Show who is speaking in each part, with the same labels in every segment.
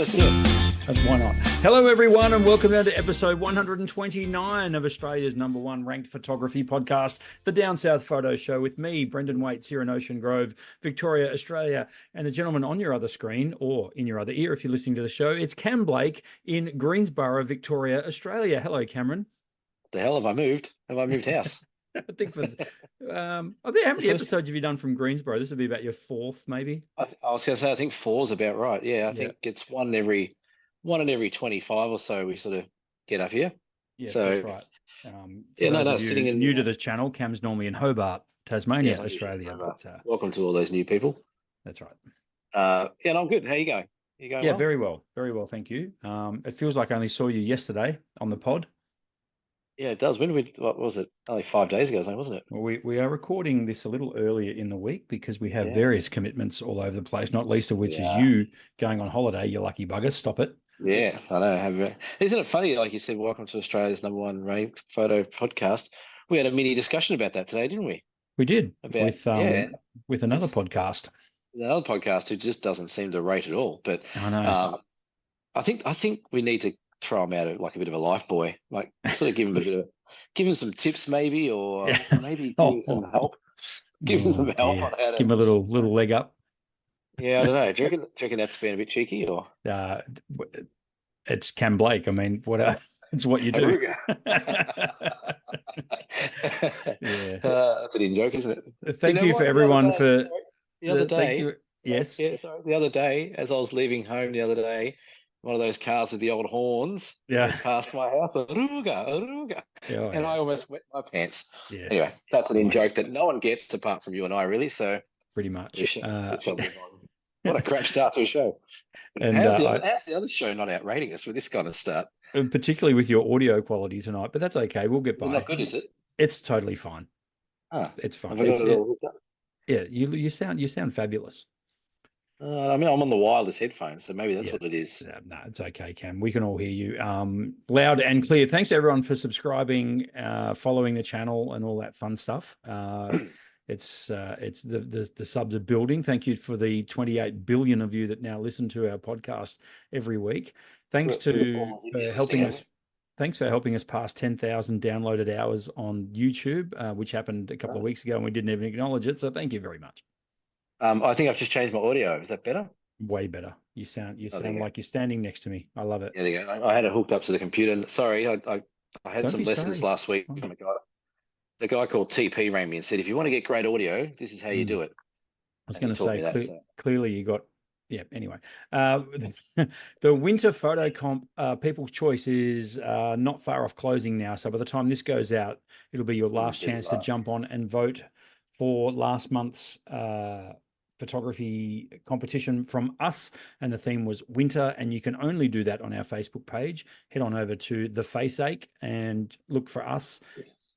Speaker 1: let's do it.
Speaker 2: Why not? Hello, everyone, and welcome down to episode 129 of Australia's #1 ranked photography podcast, the Down South Photo Show, with me, Brendan Waits, here in Ocean Grove, Victoria, Australia, and the gentleman on your other screen, or in your other ear if you're listening to the show, it's Cam Blake in Greensborough, Victoria, Australia. Hello, Cameron.
Speaker 1: What the hell have I moved? Have I moved house?
Speaker 2: I think how many episodes have you done from Greensborough? This will be about your fourth, maybe.
Speaker 1: I was going to say, I think 4's about right. Yeah, I think it's one in every 25 or so we sort of get up here.
Speaker 2: Yes,
Speaker 1: so,
Speaker 2: that's right. Sitting in new to the channel, Cam's normally in Hobart, Tasmania, Australia. But,
Speaker 1: welcome to all those new people.
Speaker 2: That's right.
Speaker 1: And I'm good. How you going? You going?
Speaker 2: Yeah,
Speaker 1: well?
Speaker 2: very well, thank you. It feels like I only saw you yesterday on the pod.
Speaker 1: Yeah, it does. What was it? Only 5 days ago, wasn't it?
Speaker 2: Well, we are recording this a little earlier in the week because we have various commitments all over the place, not least of which is you going on holiday, you lucky bugger. Stop it.
Speaker 1: Yeah, I know. Isn't it funny, like you said, welcome to Australia's #1 ranked photo podcast. We had a mini discussion about that today, didn't we?
Speaker 2: We did, with another podcast.
Speaker 1: Another podcast who just doesn't seem to rate at all. But
Speaker 2: I know.
Speaker 1: I think we need to throw him out like a bit of a life boy, like sort of give him some tips maybe, or maybe give him some help. Give him some help on how to
Speaker 2: give him a little leg up.
Speaker 1: Yeah, I don't know. Do you reckon that's been a bit cheeky, or?
Speaker 2: It's Cam Blake. I mean, what else? It's what you do.
Speaker 1: That's an in-joke, isn't it?
Speaker 2: Thank you for everyone for
Speaker 1: the other day.
Speaker 2: Yes.
Speaker 1: Yeah, sorry. The other day, as I was leaving home the other day, one of those cars with the old horns went past my house. Aruga. And I almost wet my pants.
Speaker 2: Yes.
Speaker 1: Anyway, that's an in-joke that no one gets apart from you and I, really. So
Speaker 2: pretty much.
Speaker 1: What a crap start to a show. And how's the other show not outrating us with this kind of start?
Speaker 2: Particularly with your audio quality tonight, but that's okay. We'll get by.
Speaker 1: Not good, is it?
Speaker 2: It's totally fine. It's fine. You sound fabulous.
Speaker 1: I mean, I'm on the wireless headphones, so maybe that's what it is.
Speaker 2: No, it's okay, Cam. We can all hear you loud and clear. Thanks, everyone, for subscribing, following the channel, and all that fun stuff. It's the subs are building. Thank you for the 28 billion of you that now listen to our podcast every week. Thanks for helping us. Thanks for helping us pass 10,000 downloaded hours on YouTube, which happened a couple of weeks ago, and we didn't even acknowledge it. So thank you very much.
Speaker 1: I think I've just changed my audio. Is that better?
Speaker 2: Way better. You sound like you're standing next to me. I love it.
Speaker 1: Yeah, there you go. I had it hooked up to the computer. Sorry, I had some lessons last week from a guy. The guy called TP rang me and said, if you want to get great audio, this is how you do it.
Speaker 2: I was going to say, clearly you got, anyway. The winter photo comp, People's Choice is not far off closing now. So by the time this goes out, it'll be your last chance to jump on and vote for last month's photography competition from us, and the theme was winter, and you can only do that on our Facebook page. Head on over to the Faceache and look for us,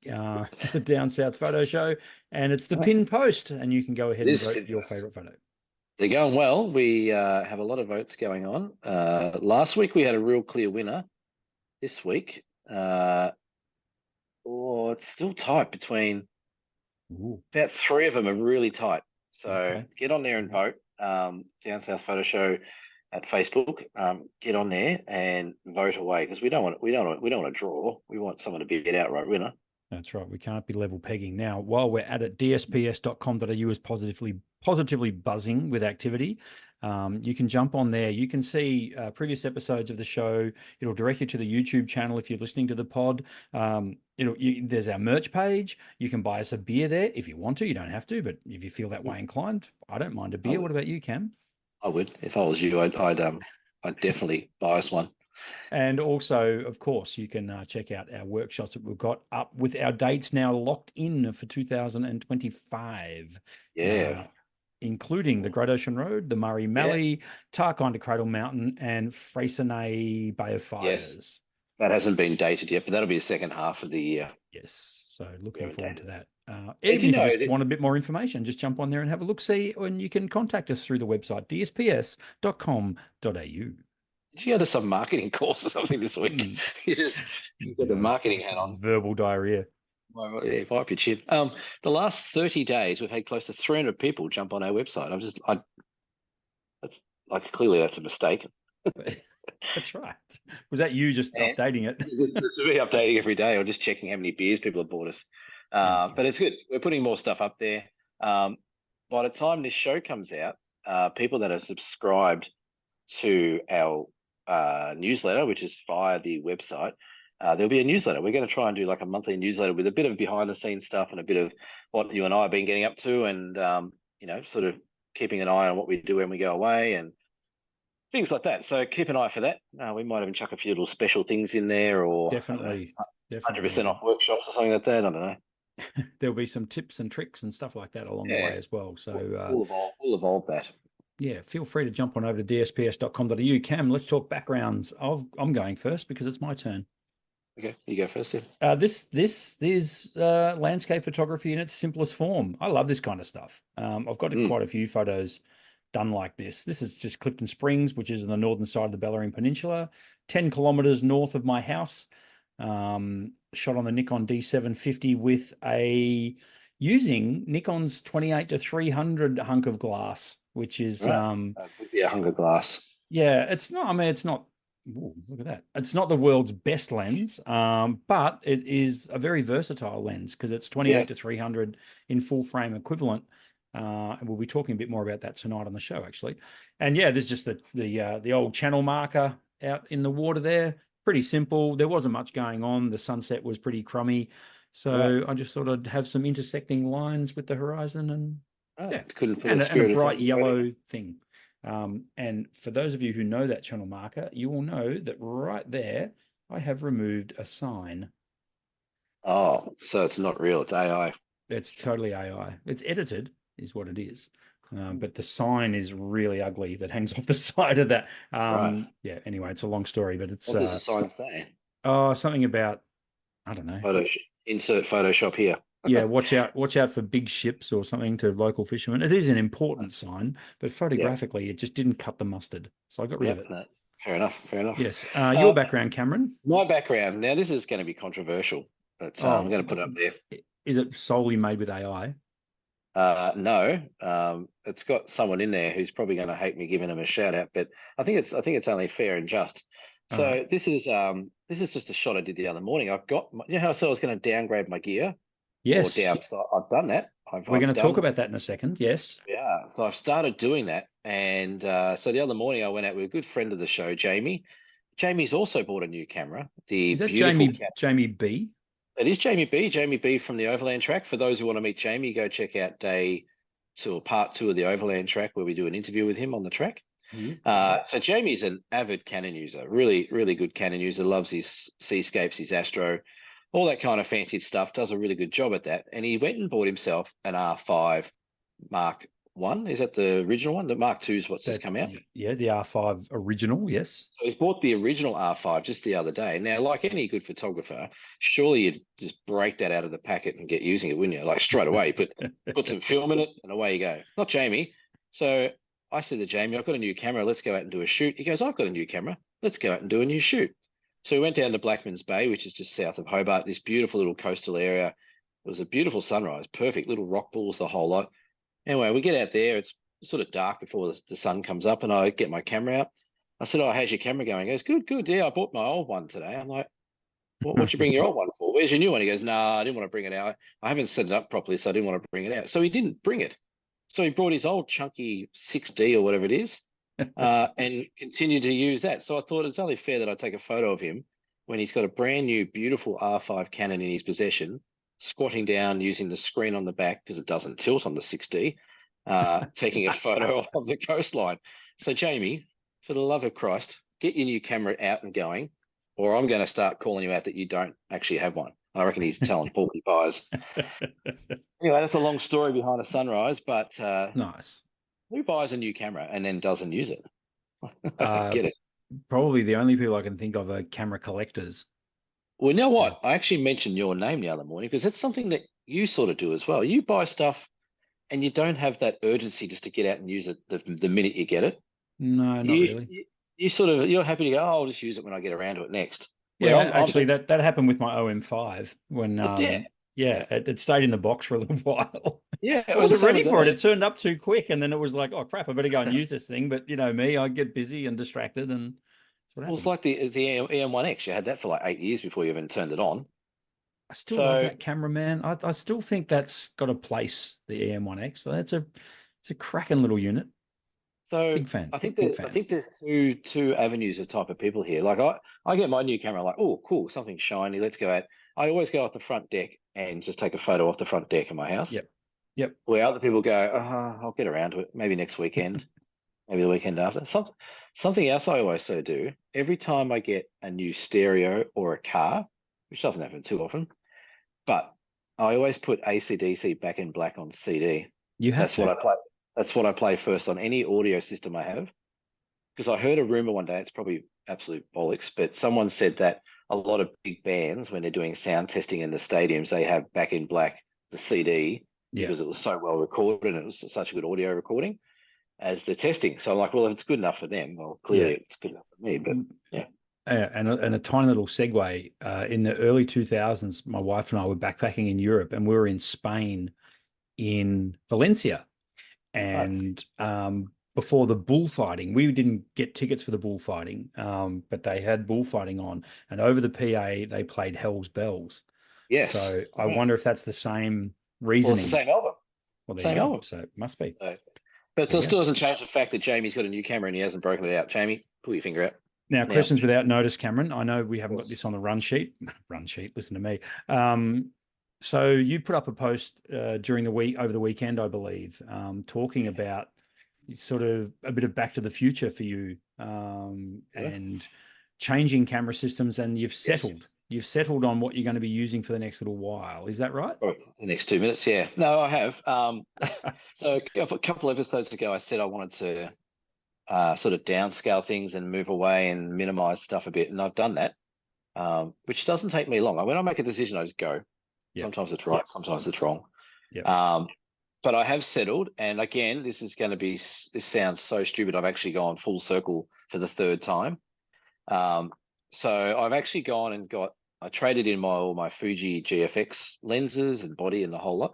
Speaker 2: the Down South Photo Show, and it's the pinned post, and you can go ahead and vote for your favorite photo.
Speaker 1: They're going well. We have a lot of votes going on. Last week we had a real clear winner. This week it's still tight between about 3 of them are really tight. So get on there and vote. Down South Photo Show at Facebook. Get on there and vote away, because we don't want to draw. We want someone to be an outright winner.
Speaker 2: That's right. We can't be level pegging. Now, while we're at it, dsps.com.au is positively buzzing with activity. You can jump on there. You can see previous episodes of the show. It'll direct you to the YouTube channel if you're listening to the pod. There's our merch page. You can buy us a beer there if you want to. You don't have to, but if you feel that way inclined, I don't mind a beer. What about you, Cam?
Speaker 1: I would. If I was you, I'd definitely buy us one.
Speaker 2: And also, of course, you can check out our workshops that we've got up with our dates now locked in for 2025.
Speaker 1: Yeah.
Speaker 2: Including the Great Ocean Road, the Murray Mallee, Tarkine to Cradle Mountain, and Freycinet Bay of Fires.
Speaker 1: Yes. That hasn't been dated yet, but that'll be the second half of the year.
Speaker 2: Yes. So looking forward to that. Even if you just want a bit more information, just jump on there and have a look-see, and you can contact us through the website, dsps.com.au.
Speaker 1: Did you go to some marketing course or something this week? You got the marketing hat on.
Speaker 2: Verbal diarrhea.
Speaker 1: Well, yeah, wipe your chin. The last 30 days, we've had close to 300 people jump on our website. Clearly that's a mistake.
Speaker 2: That's right. Was that you just
Speaker 1: And
Speaker 2: updating it?
Speaker 1: it's really updating every day or just checking how many beers people have bought us. But it's good. We're putting more stuff up there. Um, by the time this show comes out, people that are subscribed to our newsletter, which is via the website, there'll be a newsletter. We're going to try and do like a monthly newsletter with a bit of behind the scenes stuff and a bit of what you and I have been getting up to, and sort of keeping an eye on what we do when we go away and things like that. So keep an eye for that. We might even chuck a few little special things in there, or
Speaker 2: Definitely,
Speaker 1: 100% off workshops or something like that. I don't know.
Speaker 2: There'll be some tips and tricks and stuff like that along the way as well. So
Speaker 1: we'll evolve that.
Speaker 2: Yeah, feel free to jump on over to dsps.com.au. Cam, let's talk backgrounds. I'm going first because it's my turn.
Speaker 1: Okay, you go first then.
Speaker 2: This is landscape photography in its simplest form. I love this kind of stuff. I've got quite a few photos done like this. This is just Clifton Springs, which is on the northern side of the Bellarine Peninsula, 10 kilometers north of my house. Shot on the Nikon D750 with using Nikon's 28-300 hunk of glass, which is
Speaker 1: hunk of glass.
Speaker 2: Yeah, it's not. I mean, it's not. Ooh, look at that. It's not the world's best lens, but it is a very versatile lens because it's 28-300 in full frame equivalent. And we'll be talking a bit more about that tonight on the show, actually. And yeah, there's just the old channel marker out in the water there. Pretty simple. There wasn't much going on. The sunset was pretty crummy, so I just thought I'd have some intersecting lines with the horizon, and
Speaker 1: couldn't put
Speaker 2: and a bright yellow
Speaker 1: anywhere.
Speaker 2: thing. And for those of you who know that channel marker, you will know that right there, I have removed a sign.
Speaker 1: Oh, so it's not real. It's AI.
Speaker 2: It's totally AI. It's edited, is what it is. But the sign is really ugly that hangs off the side of that.
Speaker 1: Right.
Speaker 2: Yeah, anyway, it's a long story, but it's...
Speaker 1: What does the sign say?
Speaker 2: Oh, something about, I don't know.
Speaker 1: Insert Photoshop here.
Speaker 2: Yeah, watch out for big ships or something to local fishermen. It is an important sign, but photographically, it just didn't cut the mustard. So I got rid of it.
Speaker 1: No, fair enough.
Speaker 2: Yes. Your background, Cameron?
Speaker 1: My background. Now, this is going to be controversial, but I'm going to put it up there.
Speaker 2: Is it solely made with AI?
Speaker 1: No. It's got someone in there who's probably going to hate me giving him a shout out, but I think it's only fair and just. So this is just a shot I did the other morning. I've got you know how I said I was going to downgrade my gear.
Speaker 2: Yes.
Speaker 1: Or downside. I've done that.
Speaker 2: We're going to talk about that in a second. Yes.
Speaker 1: Yeah. So I've started doing that. And so the other morning I went out with a good friend of the show, Jamie. Jamie's also bought a new camera.
Speaker 2: Is that Jamie B?
Speaker 1: It is Jamie B. Jamie B from the Overland Track. For those who want to meet Jamie, go check out part 2 of the Overland Track where we do an interview with him on the track. So Jamie's an avid Canon user, really, really good Canon user, loves his Seascapes, his Astro, all that kind of fancy stuff, does a really good job at that. And he went and bought himself an R5 Mark 1. Is that the original one? The Mark 2 is what's just come out?
Speaker 2: Yeah, the R5 original, yes.
Speaker 1: So he's bought the original R5 just the other day. Now, like any good photographer, surely you'd just break that out of the packet and get using it, wouldn't you? Like straight away, put some film in it and away you go. Not Jamie. So I said to Jamie, I've got a new camera. Let's go out and do a shoot. He goes, I've got a new camera. Let's go out and do a new shoot. So we went down to Blackman's Bay, which is just south of Hobart, this beautiful little coastal area. It was a beautiful sunrise, perfect little rock pools, the whole lot. Anyway, we get out there. It's sort of dark before the sun comes up, and I get my camera out. I said, how's your camera going? He goes, good. Yeah, I bought my old one today. I'm like, what'd you bring your old one for? Where's your new one? He goes, nah, I didn't want to bring it out. I haven't set it up properly, so I didn't want to bring it out. So he didn't bring it. So he brought his old chunky 6D or whatever it is. And continue to use that. So I thought it's only fair that I take a photo of him when he's got a brand new, beautiful R5 Canon in his possession, squatting down using the screen on the back because it doesn't tilt on the 6D, taking a photo of the coastline. So Jamie, for the love of Christ, get your new camera out and going, or I'm going to start calling you out that you don't actually have one. I reckon he's telling Paul buys. Anyway, that's a long story behind a sunrise, but
Speaker 2: nice.
Speaker 1: Who buys a new camera and then doesn't use it? Get it?
Speaker 2: Probably the only people I can think of are camera collectors.
Speaker 1: Well, you know what? I actually mentioned your name the other morning because that's something that you sort of do as well. You buy stuff and you don't have that urgency just to get out and use it the minute you get it.
Speaker 2: No, not really.
Speaker 1: You're happy to go, I'll just use it when I get around to it next.
Speaker 2: Yeah, actually, that happened with my OM5 when, it stayed in the box for a little while.
Speaker 1: Yeah,
Speaker 2: I
Speaker 1: well, the
Speaker 2: wasn't
Speaker 1: same
Speaker 2: ready
Speaker 1: with
Speaker 2: for it.
Speaker 1: that.
Speaker 2: It turned up too quick, and then it was like, oh crap, I better go and use this thing. But you know me, I get busy and distracted, and that's what
Speaker 1: Well, it's
Speaker 2: happens.
Speaker 1: like the EM1X. You had that for like 8 years before you even turned it on.
Speaker 2: I still love
Speaker 1: So
Speaker 2: that camera, man. I still think that's got a place, the EM1X. So it's a cracking little unit.
Speaker 1: So
Speaker 2: Big fan,
Speaker 1: I think
Speaker 2: big
Speaker 1: that I
Speaker 2: fan.
Speaker 1: think there's two avenues of type of people here. Like I get my new camera, like, oh cool, something shiny, let's go out. I always go off the front deck and just take a photo off the front deck of my house.
Speaker 2: Yep, yep.
Speaker 1: Where other people go, I'll get around to it, maybe next weekend, maybe the weekend after. Something else I also do, every time I get a new stereo or a car, which doesn't happen too often, but I always put AC/DC back in black on CD.
Speaker 2: You have
Speaker 1: That's what
Speaker 2: to.
Speaker 1: I play. That's what I play first on any audio system I have. Because I heard a rumor one day, it's probably absolute bollocks, but someone said that a lot of big bands, when they're doing sound testing in the stadiums, they have back in black the CD
Speaker 2: Yeah.
Speaker 1: because it was so well recorded and it was such a good audio recording as the testing. So I'm like, well, if it's good enough for them, well,
Speaker 2: Yeah.
Speaker 1: clearly it's good enough for me. But yeah,
Speaker 2: And a tiny little segue. In the early 2000s, my wife and I were backpacking in Europe, and we were in Spain, in Valencia.
Speaker 1: right.
Speaker 2: And before the bullfighting, we didn't get tickets for the bullfighting, but they had bullfighting on, and over the PA they played Hell's Bells.
Speaker 1: Yes,
Speaker 2: So I
Speaker 1: right.
Speaker 2: wonder if that's the same
Speaker 1: Well, it's the
Speaker 2: reasoning.
Speaker 1: same album,
Speaker 2: Well, there you
Speaker 1: same
Speaker 2: go.
Speaker 1: album.
Speaker 2: So it must be.
Speaker 1: So, but
Speaker 2: There
Speaker 1: it
Speaker 2: you go.
Speaker 1: still doesn't change the fact that Jamie's got a new camera and he hasn't broken it out. Jamie, pull your finger out
Speaker 2: Now,
Speaker 1: now.
Speaker 2: questions without notice, Cameron. I know we
Speaker 1: Of
Speaker 2: haven't got
Speaker 1: course.
Speaker 2: this on the run sheet. Run sheet. Listen to me. So you put up a post during the week, over the weekend, I believe, talking about sort of a bit of back to the future for you,
Speaker 1: Yeah.
Speaker 2: and changing camera systems, and you've
Speaker 1: Yes.
Speaker 2: settled. You've settled on what you're going to be using for the next little while. Is that right?
Speaker 1: Oh, the next 2 minutes, yeah. No, I have. So a couple episodes ago, I said I wanted to sort of downscale things and move away and minimize stuff a bit, and I've done that, which doesn't take me long. When I make a decision, I just go.
Speaker 2: Yep.
Speaker 1: Sometimes it's right, sometimes it's wrong.
Speaker 2: Yep.
Speaker 1: But I have settled, and again, this is going to be. This sounds so stupid. I've actually gone full circle for the third time. Um, so I've actually gone and got. I traded in all my Fuji GFX lenses and body and the whole lot,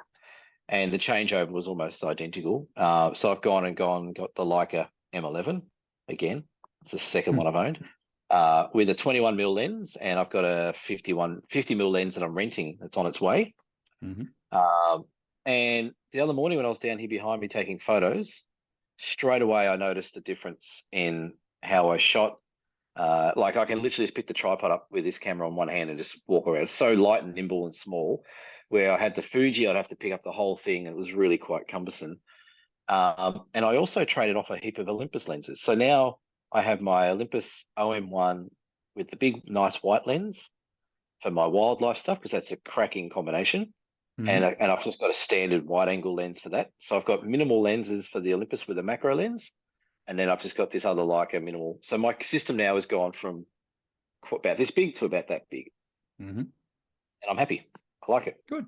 Speaker 1: and the changeover was almost identical. So I've gone and got the Leica M11 again. It's the second
Speaker 2: Hmm.
Speaker 1: one I've owned. With a 21mm lens, and I've got a 50mm lens that I'm renting. That's on its way.
Speaker 2: Mhm.
Speaker 1: Um, and the other morning when I was down here behind me taking photos, straight away I noticed a difference in how I shot. Like I can literally just pick the tripod up with this camera on one hand and just walk around. It's so light and nimble and small. Where I had the Fuji, I'd have to pick up the whole thing, and it was really quite cumbersome. And I also traded off a heap of Olympus lenses. So now I have my Olympus OM1 with the big, nice white lens for my wildlife stuff because that's a cracking combination. And
Speaker 2: Mhm.
Speaker 1: and I've just got a standard wide angle lens for that. So I've got minimal lenses for the Olympus with a macro lens, and then I've just got this other Leica minimal. So my system now has gone from about this big to about that big,
Speaker 2: Mhm.
Speaker 1: and I'm happy. I like it.
Speaker 2: Good.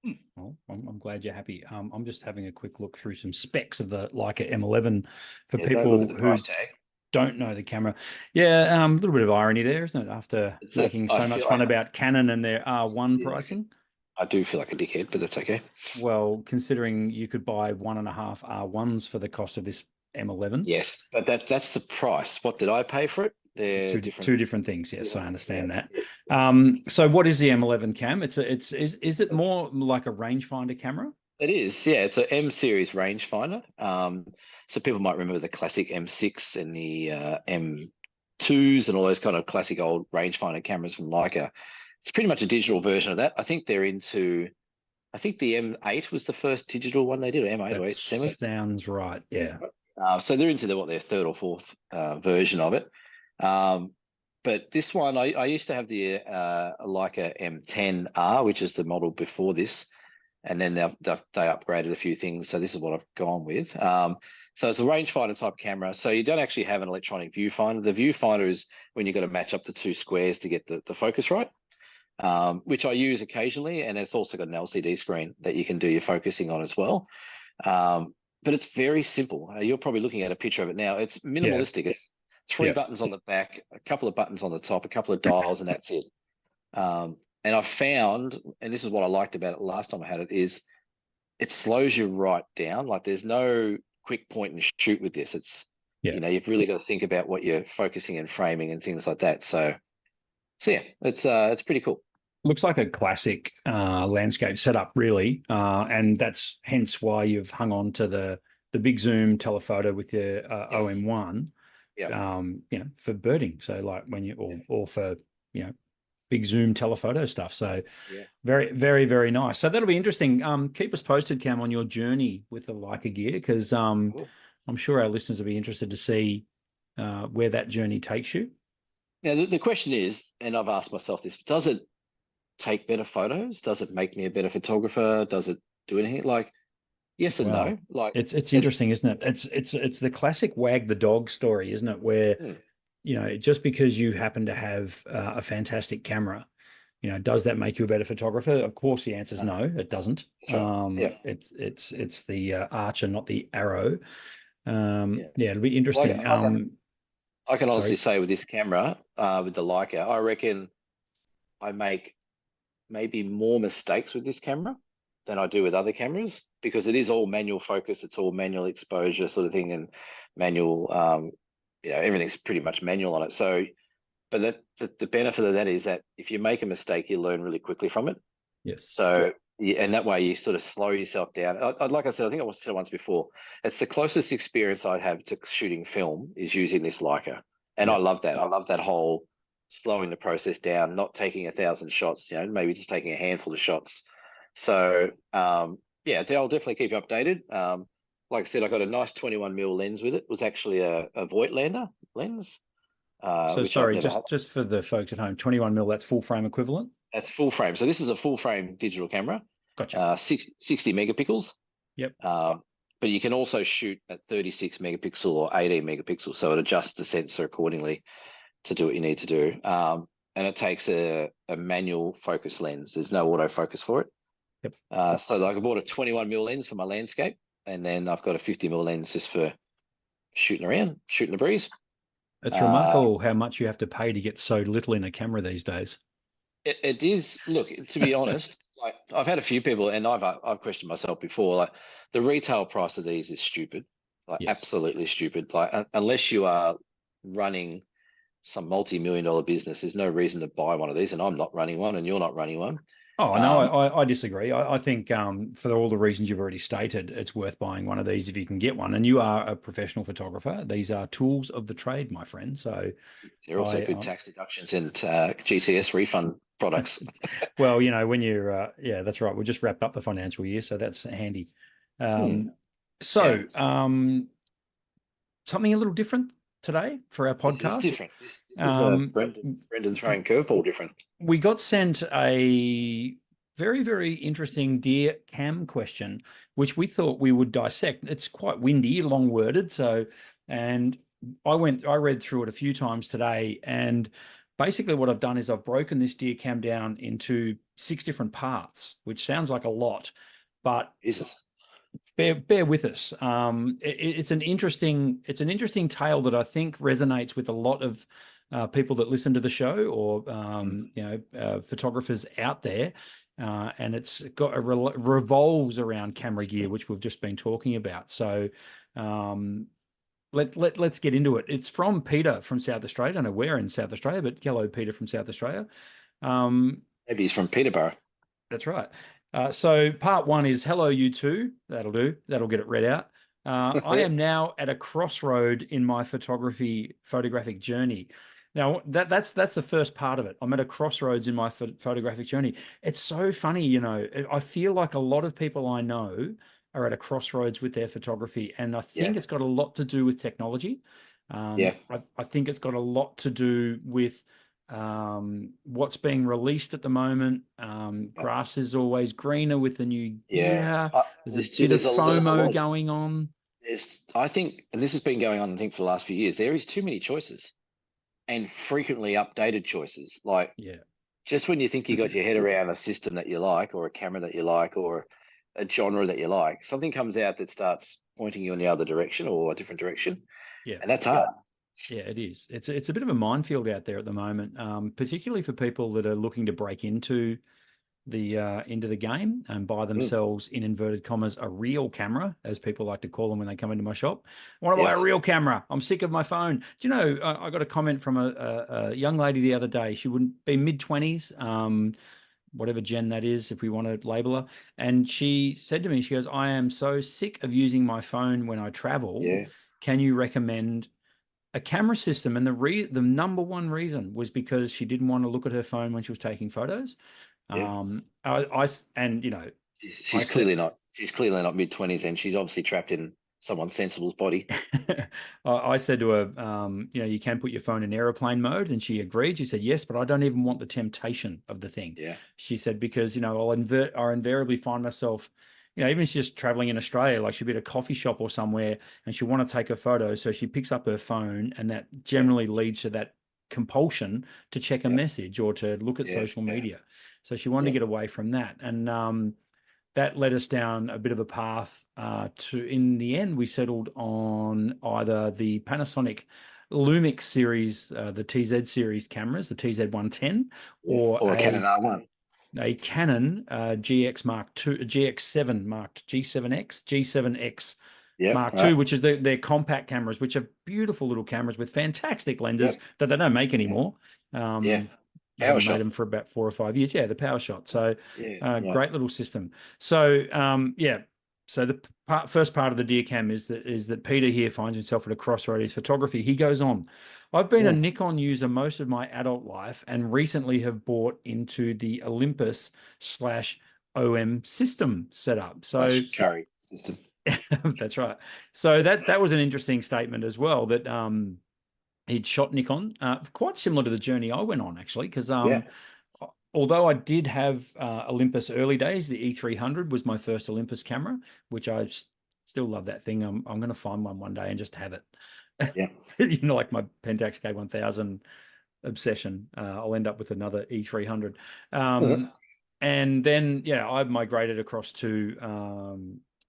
Speaker 1: Hmm.
Speaker 2: Well, I'm glad you're happy. I'm just having a quick look through some specs of the Leica M11 for
Speaker 1: Yeah, don't look at
Speaker 2: people
Speaker 1: the
Speaker 2: who
Speaker 1: price tag.
Speaker 2: don't know the camera. Yeah, a little bit of irony there, isn't it? After
Speaker 1: That's
Speaker 2: making
Speaker 1: I
Speaker 2: so much
Speaker 1: feel
Speaker 2: fun
Speaker 1: like
Speaker 2: about Canon and their R1
Speaker 1: yeah,
Speaker 2: pricing.
Speaker 1: I do feel like a dickhead, but that's okay.
Speaker 2: Well, considering you could buy 1.5 R1s for the cost of this M11.
Speaker 1: Yes, but that's the price. What did I pay for it? They're
Speaker 2: Two
Speaker 1: different.
Speaker 2: different things. Yes, I
Speaker 1: Yeah, yeah,
Speaker 2: understand that.
Speaker 1: yeah. Yes.
Speaker 2: So what is the M11 cam? Is it more like a rangefinder camera?
Speaker 1: It is, yeah. It's a M series rangefinder. So people might remember the classic M6 and the M2s and all those kind of classic old rangefinder cameras from Leica. It's pretty much a digital version of that. I think they're into. I think the M8 was the first digital one they did, or M8 or
Speaker 2: That
Speaker 1: 8 semi.
Speaker 2: sounds right. Yeah.
Speaker 1: So they're into their third or fourth version of it. Um, but this one, I used to have the Leica M10R, which is the model before this, and then they upgraded a few things. So this is what I've gone with. So it's a rangefinder type camera. So you don't actually have an electronic viewfinder. The viewfinder is when you've got to match up the two squares to get the focus right, which I use occasionally. And it's also got an LCD screen that you can do your focusing on as well. But it's very simple. You're probably looking at a picture of it now. It's
Speaker 2: Yeah.
Speaker 1: minimalistic. It's three
Speaker 2: Yeah.
Speaker 1: buttons on the back, a couple of buttons on the top, a couple of dials, and that's it. And I found, and this is what I liked about it last time I had it, is it slows you right down. Like there's no quick point and shoot with this. It's,
Speaker 2: Yeah.
Speaker 1: you've really got to think about what you're focusing and framing and things like that. So yeah, it's pretty cool.
Speaker 2: Looks like a classic landscape setup, really, and that's hence why you've hung on to the big zoom telephoto with your
Speaker 1: Yes.
Speaker 2: OM1,
Speaker 1: Yeah.
Speaker 2: for birding. So like when you or for big zoom telephoto stuff. So
Speaker 1: Yeah.
Speaker 2: very, very, very nice. So that'll be interesting. Keep us posted, Cam, on your journey with the Leica gear, because
Speaker 1: Cool.
Speaker 2: I'm sure our listeners will be interested to see where that journey takes you.
Speaker 1: Now the question is, and I've asked myself this: does it take better photos? Does it make me a better photographer? Does it do anything? Like, yes and no.
Speaker 2: Well,
Speaker 1: Like,
Speaker 2: it's
Speaker 1: it,
Speaker 2: interesting, isn't it? It's the classic wag the dog story, isn't it? Where
Speaker 1: hmm,
Speaker 2: just because you happen to have a fantastic camera, does that make you a better photographer? Of course, the answer is
Speaker 1: no,
Speaker 2: no, it doesn't.
Speaker 1: sure. Yeah.
Speaker 2: It's the archer, not the arrow.
Speaker 1: Yeah.
Speaker 2: It'll be
Speaker 1: Like,
Speaker 2: interesting.
Speaker 1: I can honestly
Speaker 2: Sorry.
Speaker 1: say with this camera, with the Leica, I reckon I make maybe more mistakes with this camera than I do with other cameras because it is all manual focus. It's all manual exposure sort of thing and manual, everything's pretty much manual on it. So, but the benefit of that is that if you make a mistake, you learn really quickly from it.
Speaker 2: Yes.
Speaker 1: So, and that way you sort of slow yourself down. Like I said, I think I said once before, it's the closest experience I'd have to shooting film is using this Leica. And I
Speaker 2: Yep.
Speaker 1: love that. I love that whole slowing the process down, not taking 1,000 shots, maybe just taking a handful of shots. So, I'll definitely keep you updated. Like I said, I got a nice 21mm lens with it. It was actually a Voigtlander lens,
Speaker 2: So
Speaker 1: which I've
Speaker 2: sorry,
Speaker 1: never had.
Speaker 2: just for the folks at home, 21 mil, that's full frame equivalent.
Speaker 1: That's full frame. So this is a full frame digital camera,
Speaker 2: Gotcha.
Speaker 1: 60 megapixels.
Speaker 2: Yep.
Speaker 1: But you can also shoot at 36 megapixel or 18 megapixels. So it adjusts the sensor accordingly to do what you need to do. And it takes a manual focus lens. There's no autofocus for it.
Speaker 2: Yep.
Speaker 1: So like I bought a 21mm lens for my landscape, and then I've got a 50mm lens just for shooting around, shooting the breeze.
Speaker 2: It's
Speaker 1: Uh,
Speaker 2: remarkable how much you have to pay to get so little in a camera these days.
Speaker 1: it is. Look, to be honest, like I've had a few people, and I've questioned myself before. Like the retail price of these is stupid, like
Speaker 2: Yes.
Speaker 1: absolutely stupid. Like unless you are running some multi-million-dollar business, there's no reason to buy one of these. And I'm not running one, and you're not running one.
Speaker 2: Oh, no,
Speaker 1: Um,
Speaker 2: I disagree. I think for all the reasons you've already stated, it's worth buying one of these if you can get one. And you are a professional photographer. These are tools of the trade, my friend. So
Speaker 1: there are also
Speaker 2: I,
Speaker 1: good tax deductions and GTS refund products.
Speaker 2: well, when you're, yeah, that's right. We just wrapped up the financial year, so that's handy.
Speaker 1: Hmm.
Speaker 2: So,
Speaker 1: Yeah,
Speaker 2: something a little different today for our
Speaker 1: this is
Speaker 2: podcast.
Speaker 1: different. This is
Speaker 2: Um,
Speaker 1: Brendan throwing curveball different.
Speaker 2: we got sent a very, very interesting Dear Cam question, which we thought we would dissect. It's quite windy, long worded. So, and I read through it a few times today. And basically, what I've done is I've broken this Dear Cam down into 6 different parts, which sounds like a lot, but
Speaker 1: Jesus.
Speaker 2: bear with us. It's an interesting tale that I think resonates with a lot of people that listen to the show, or photographers out there, and it's got revolves around camera gear, which we've just been talking about. So let's get into it. It's from Peter from South Australia. I don't know where in South Australia, but hello, Peter from South Australia.
Speaker 1: Maybe he's from Peterborough.
Speaker 2: That's right. So part 1 is hello, you two. That'll do. That'll get it read out. I am now at a crossroad in my photographic journey. Now that's the first part of it. I'm at a crossroads in my photographic journey. It's so funny, I feel like a lot of people I know are at a crossroads with their photography, and I
Speaker 1: Yeah,
Speaker 2: think it's got a lot to do with technology.
Speaker 1: yeah,
Speaker 2: I think it's got a lot to do with what's being released at the moment. Grass is always greener with the new
Speaker 1: yeah.
Speaker 2: gear. There's a
Speaker 1: There's two.
Speaker 2: bit of
Speaker 1: There's a
Speaker 2: FOMO
Speaker 1: lot.
Speaker 2: going on.
Speaker 1: I think, and this has been going on, I think, for the last few years. There is too many choices and frequently updated choices. Like
Speaker 2: Yeah.
Speaker 1: just when you think you got your head around a system that you like, or a camera that you like, or a genre that you like, something comes out that starts pointing you in the other direction or a different direction,
Speaker 2: Yeah.
Speaker 1: and that's hard.
Speaker 2: Yeah, it is. It's a bit of a minefield out there at the moment, particularly for people that are looking to break into into the game and buy themselves, in inverted commas, a real camera, as people like to call them when they come into my shop. I want to buy a real camera. I'm sick of my phone. Do you know, I got a comment from a young lady the other day. She wouldn't be mid-20s, whatever gen that is, if we want to label her. And she said to me, she goes, I am so sick of using my phone when I travel.
Speaker 1: Yeah.
Speaker 2: Can you recommend a camera system? And the number one reason was because she didn't want to look at her phone when she was taking photos.
Speaker 1: Yeah.
Speaker 2: And you know, I
Speaker 1: She's
Speaker 2: said,
Speaker 1: clearly not. She's clearly not mid-20s, and she's obviously trapped in someone sensible's body.
Speaker 2: I said to her, you know, you can put your phone in airplane mode, and she agreed. She said yes, but I don't even want the temptation of the thing.
Speaker 1: Yeah.
Speaker 2: She said, because, you know, I invariably find myself, you know, even if she's just traveling in Australia, like she'll be at a coffee shop or somewhere, and she'll want to take a photo, so she picks up her phone, and that
Speaker 1: Yeah.
Speaker 2: generally leads to that compulsion to check a
Speaker 1: Yeah.
Speaker 2: message or to look at
Speaker 1: Yeah.
Speaker 2: social
Speaker 1: Yeah.
Speaker 2: media. So she wanted to
Speaker 1: Yeah.
Speaker 2: get away from that, and that led us down a bit of a path to, in the end, we settled on either the Panasonic Lumix series, the TZ series cameras, the TZ110,
Speaker 1: Yeah.
Speaker 2: or
Speaker 1: Or a Canon R1.
Speaker 2: a Canon GX Mark II, GX7 marked G7X, G7X
Speaker 1: Yep.
Speaker 2: Mark II, which is their compact cameras, which are beautiful little cameras with fantastic lenses
Speaker 1: Yep.
Speaker 2: that they don't make
Speaker 1: Yeah.
Speaker 2: anymore.
Speaker 1: Yeah.
Speaker 2: They
Speaker 1: Power
Speaker 2: haven't made
Speaker 1: shot.
Speaker 2: them for about 4 or 5 years. Yeah, the Power Shot. So
Speaker 1: Yeah. Yeah.
Speaker 2: great little system. So yeah. So the first part of the deer cam is that Peter here finds himself at a crossroad. His photography. He goes on, I've been a
Speaker 1: Mm.
Speaker 2: Nikon user most of my adult life, and recently have bought into the Olympus slash OM system setup. So
Speaker 1: Flash curry system.
Speaker 2: that's right. So that was an interesting statement as well, that he'd shot Nikon, quite similar to the journey I went on, actually, because
Speaker 1: Yeah.
Speaker 2: although I did have Olympus early days, the E300 was my first Olympus camera, which I still love that thing. I'm going to find one day and just have it.
Speaker 1: Yeah.
Speaker 2: You know, like my Pentax K1000 obsession. I'll end up with another E300. And then, yeah, I've migrated across to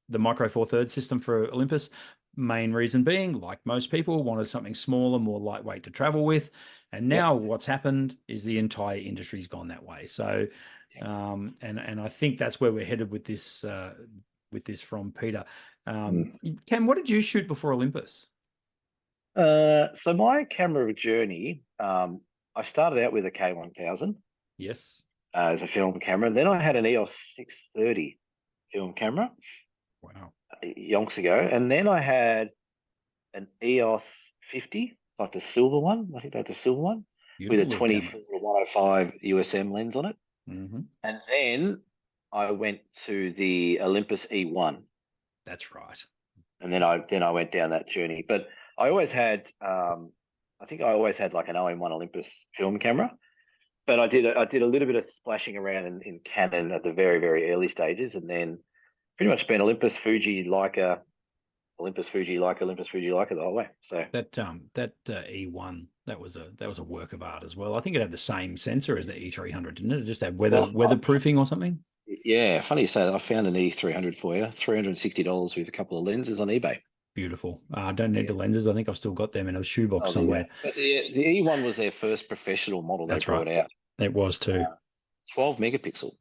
Speaker 2: the Micro Four Thirds system for Olympus. Main reason being, like most people, wanted something smaller, more lightweight to travel with. And
Speaker 1: Yeah.
Speaker 2: now what's happened is the entire industry's gone that way. So,
Speaker 1: Yeah.
Speaker 2: and I think that's where we're headed with this from Peter.
Speaker 1: Mm.
Speaker 2: Cam, what did you shoot before Olympus?
Speaker 1: So my camera journey, I started out with a K1000
Speaker 2: Yes.
Speaker 1: as a film camera. Then I had an EOS 630 film camera
Speaker 2: Wow.
Speaker 1: yonks ago, and then I had an EOS 50, like the silver one. I think that's the silver one with a
Speaker 2: Beautiful little camera.
Speaker 1: 24 to 105 USM lens on it.
Speaker 2: Mm-hmm.
Speaker 1: And then I went to the Olympus E1,
Speaker 2: That's right.
Speaker 1: and then I went down that journey. But I always had, I think I always had like an OM1 Olympus film camera. But I did a little bit of splashing around in Canon at the very very early stages, and then pretty much been Olympus, Fuji, Leica, Olympus, Fuji, Leica, Olympus, Fuji, Leica the whole way. So
Speaker 2: That E1, that was a work of art as well. I think it had the same sensor as the E300, didn't it? It just had
Speaker 1: well,
Speaker 2: weatherproofing or something.
Speaker 1: yeah, funny you say that. I found an E300 for you, $360 with a couple of lenses on eBay.
Speaker 2: Beautiful. I don't need
Speaker 1: Yeah.
Speaker 2: the lenses. I think I've still got them in a shoebox
Speaker 1: Oh, there you go.
Speaker 2: somewhere.
Speaker 1: But the E1 was their first professional model they
Speaker 2: That's right.
Speaker 1: brought out.
Speaker 2: It was too.
Speaker 1: 12 megapixel.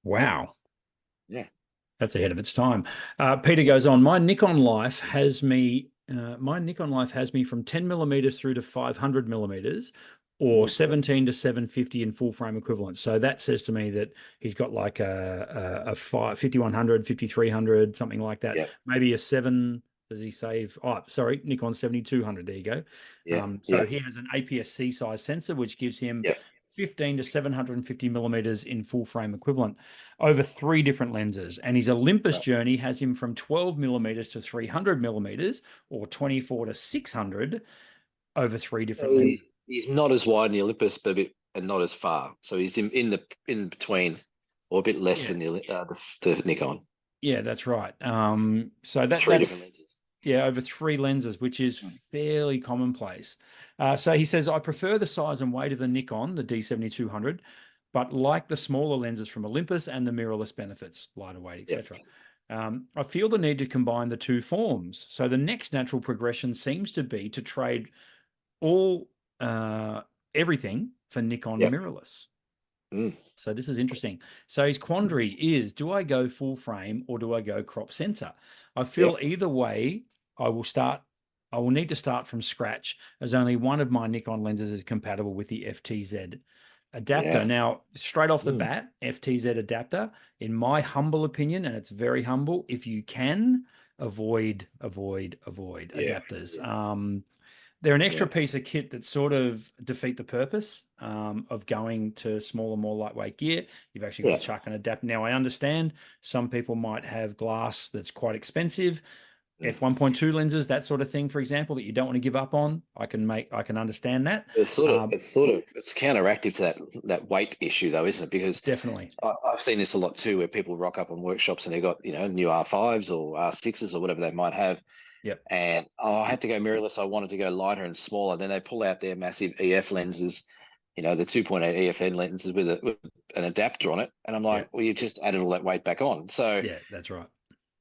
Speaker 2: Wow.
Speaker 1: Yeah.
Speaker 2: That's ahead of its time. Peter goes on, my Nikon life has me from 10 millimeters through to 500 millimeters, or 17 to 750 in full frame equivalent. So that says to me that he's got like a 5100, 5300, something like that.
Speaker 1: Yeah.
Speaker 2: Maybe a 7, does he save? Oh, sorry, Nikon 7200. There you go.
Speaker 1: Yeah.
Speaker 2: So
Speaker 1: Yeah.
Speaker 2: he has an APS-C size sensor, which gives him
Speaker 1: Yeah.
Speaker 2: 15 to 750 millimeters in full frame equivalent over 3 different lenses. And his Olympus
Speaker 1: Right.
Speaker 2: journey has him from 12 millimeters to 300 millimeters, or 24 to 600 over 3 different
Speaker 1: So
Speaker 2: lenses.
Speaker 1: he's not as wide in the Olympus, but and not as far. So he's in between, or a bit less
Speaker 2: Yeah.
Speaker 1: than the Nikon.
Speaker 2: Yeah, that's right. So
Speaker 1: Three different lenses.
Speaker 2: yeah, over 3 lenses, which is fairly commonplace. So he says, I prefer the size and weight of the Nikon, the D7200, but like the smaller lenses from Olympus and the mirrorless benefits, lighter weight,
Speaker 1: Yeah.
Speaker 2: etc. I feel the need to combine the two forms. So the next natural progression seems to be to trade all everything for Nikon
Speaker 1: Yeah.
Speaker 2: mirrorless.
Speaker 1: Mm.
Speaker 2: So this is interesting. So his quandary is, do I go full frame or do I go crop sensor? I feel
Speaker 1: Yep.
Speaker 2: either way, I will need to start from scratch, as only one of my Nikon lenses is compatible with the FTZ adapter.
Speaker 1: Yeah.
Speaker 2: Now, straight off the
Speaker 1: Mm.
Speaker 2: bat, FTZ adapter, in my humble opinion, and it's very humble, if you can, avoid
Speaker 1: Yeah.
Speaker 2: adapters. They're an extra
Speaker 1: Yeah.
Speaker 2: piece of kit that sort of defeat the purpose of going to smaller, more lightweight gear. You've actually got to
Speaker 1: Yeah.
Speaker 2: chuck an adapter. Now, I understand some people might have glass that's quite expensive,
Speaker 1: Mm.
Speaker 2: f1.2 lenses, that sort of thing, for example, that you don't want to give up on. I can understand that.
Speaker 1: It's counteractive to that weight issue though, isn't it? Because
Speaker 2: Definitely.
Speaker 1: I've seen this a lot too, where people rock up on workshops and they've got, new R5s or R6s or whatever they might have.
Speaker 2: Yep.
Speaker 1: And I had to go mirrorless. I wanted to go lighter and smaller. Then they pull out their massive EF lenses, the 2.8 EFN lenses with an adapter on it. And I'm
Speaker 2: Yeah.
Speaker 1: like, well, you just added all that weight back on. So
Speaker 2: Yeah, that's right.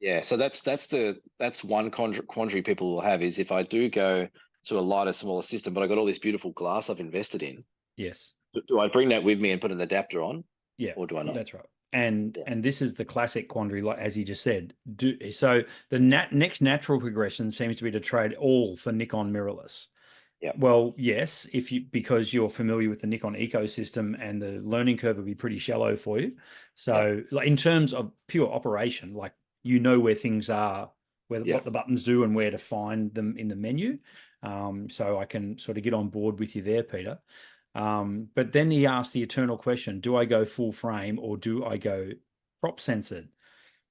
Speaker 1: yeah, so that's one quandary people will have is if I do go to a lighter, smaller system, but I got all this beautiful glass I've invested in,
Speaker 2: Yes.
Speaker 1: do I bring that with me and put an adapter on,
Speaker 2: Yeah,
Speaker 1: or do I not?
Speaker 2: that's right. And
Speaker 1: Yeah.
Speaker 2: this is the classic quandary, like as you just said. So the next natural progression seems to be to trade all for Nikon mirrorless.
Speaker 1: Yeah.
Speaker 2: Well, yes, because you're familiar with the Nikon ecosystem and the learning curve will be pretty shallow for you.
Speaker 1: Yeah.
Speaker 2: So, like in terms of pure operation, like where things are,
Speaker 1: Yeah.
Speaker 2: what the buttons do, and where to find them in the menu. So I can sort of get on board with you there, Peter. But then he asked the eternal question: do I go full frame or do I go crop censored?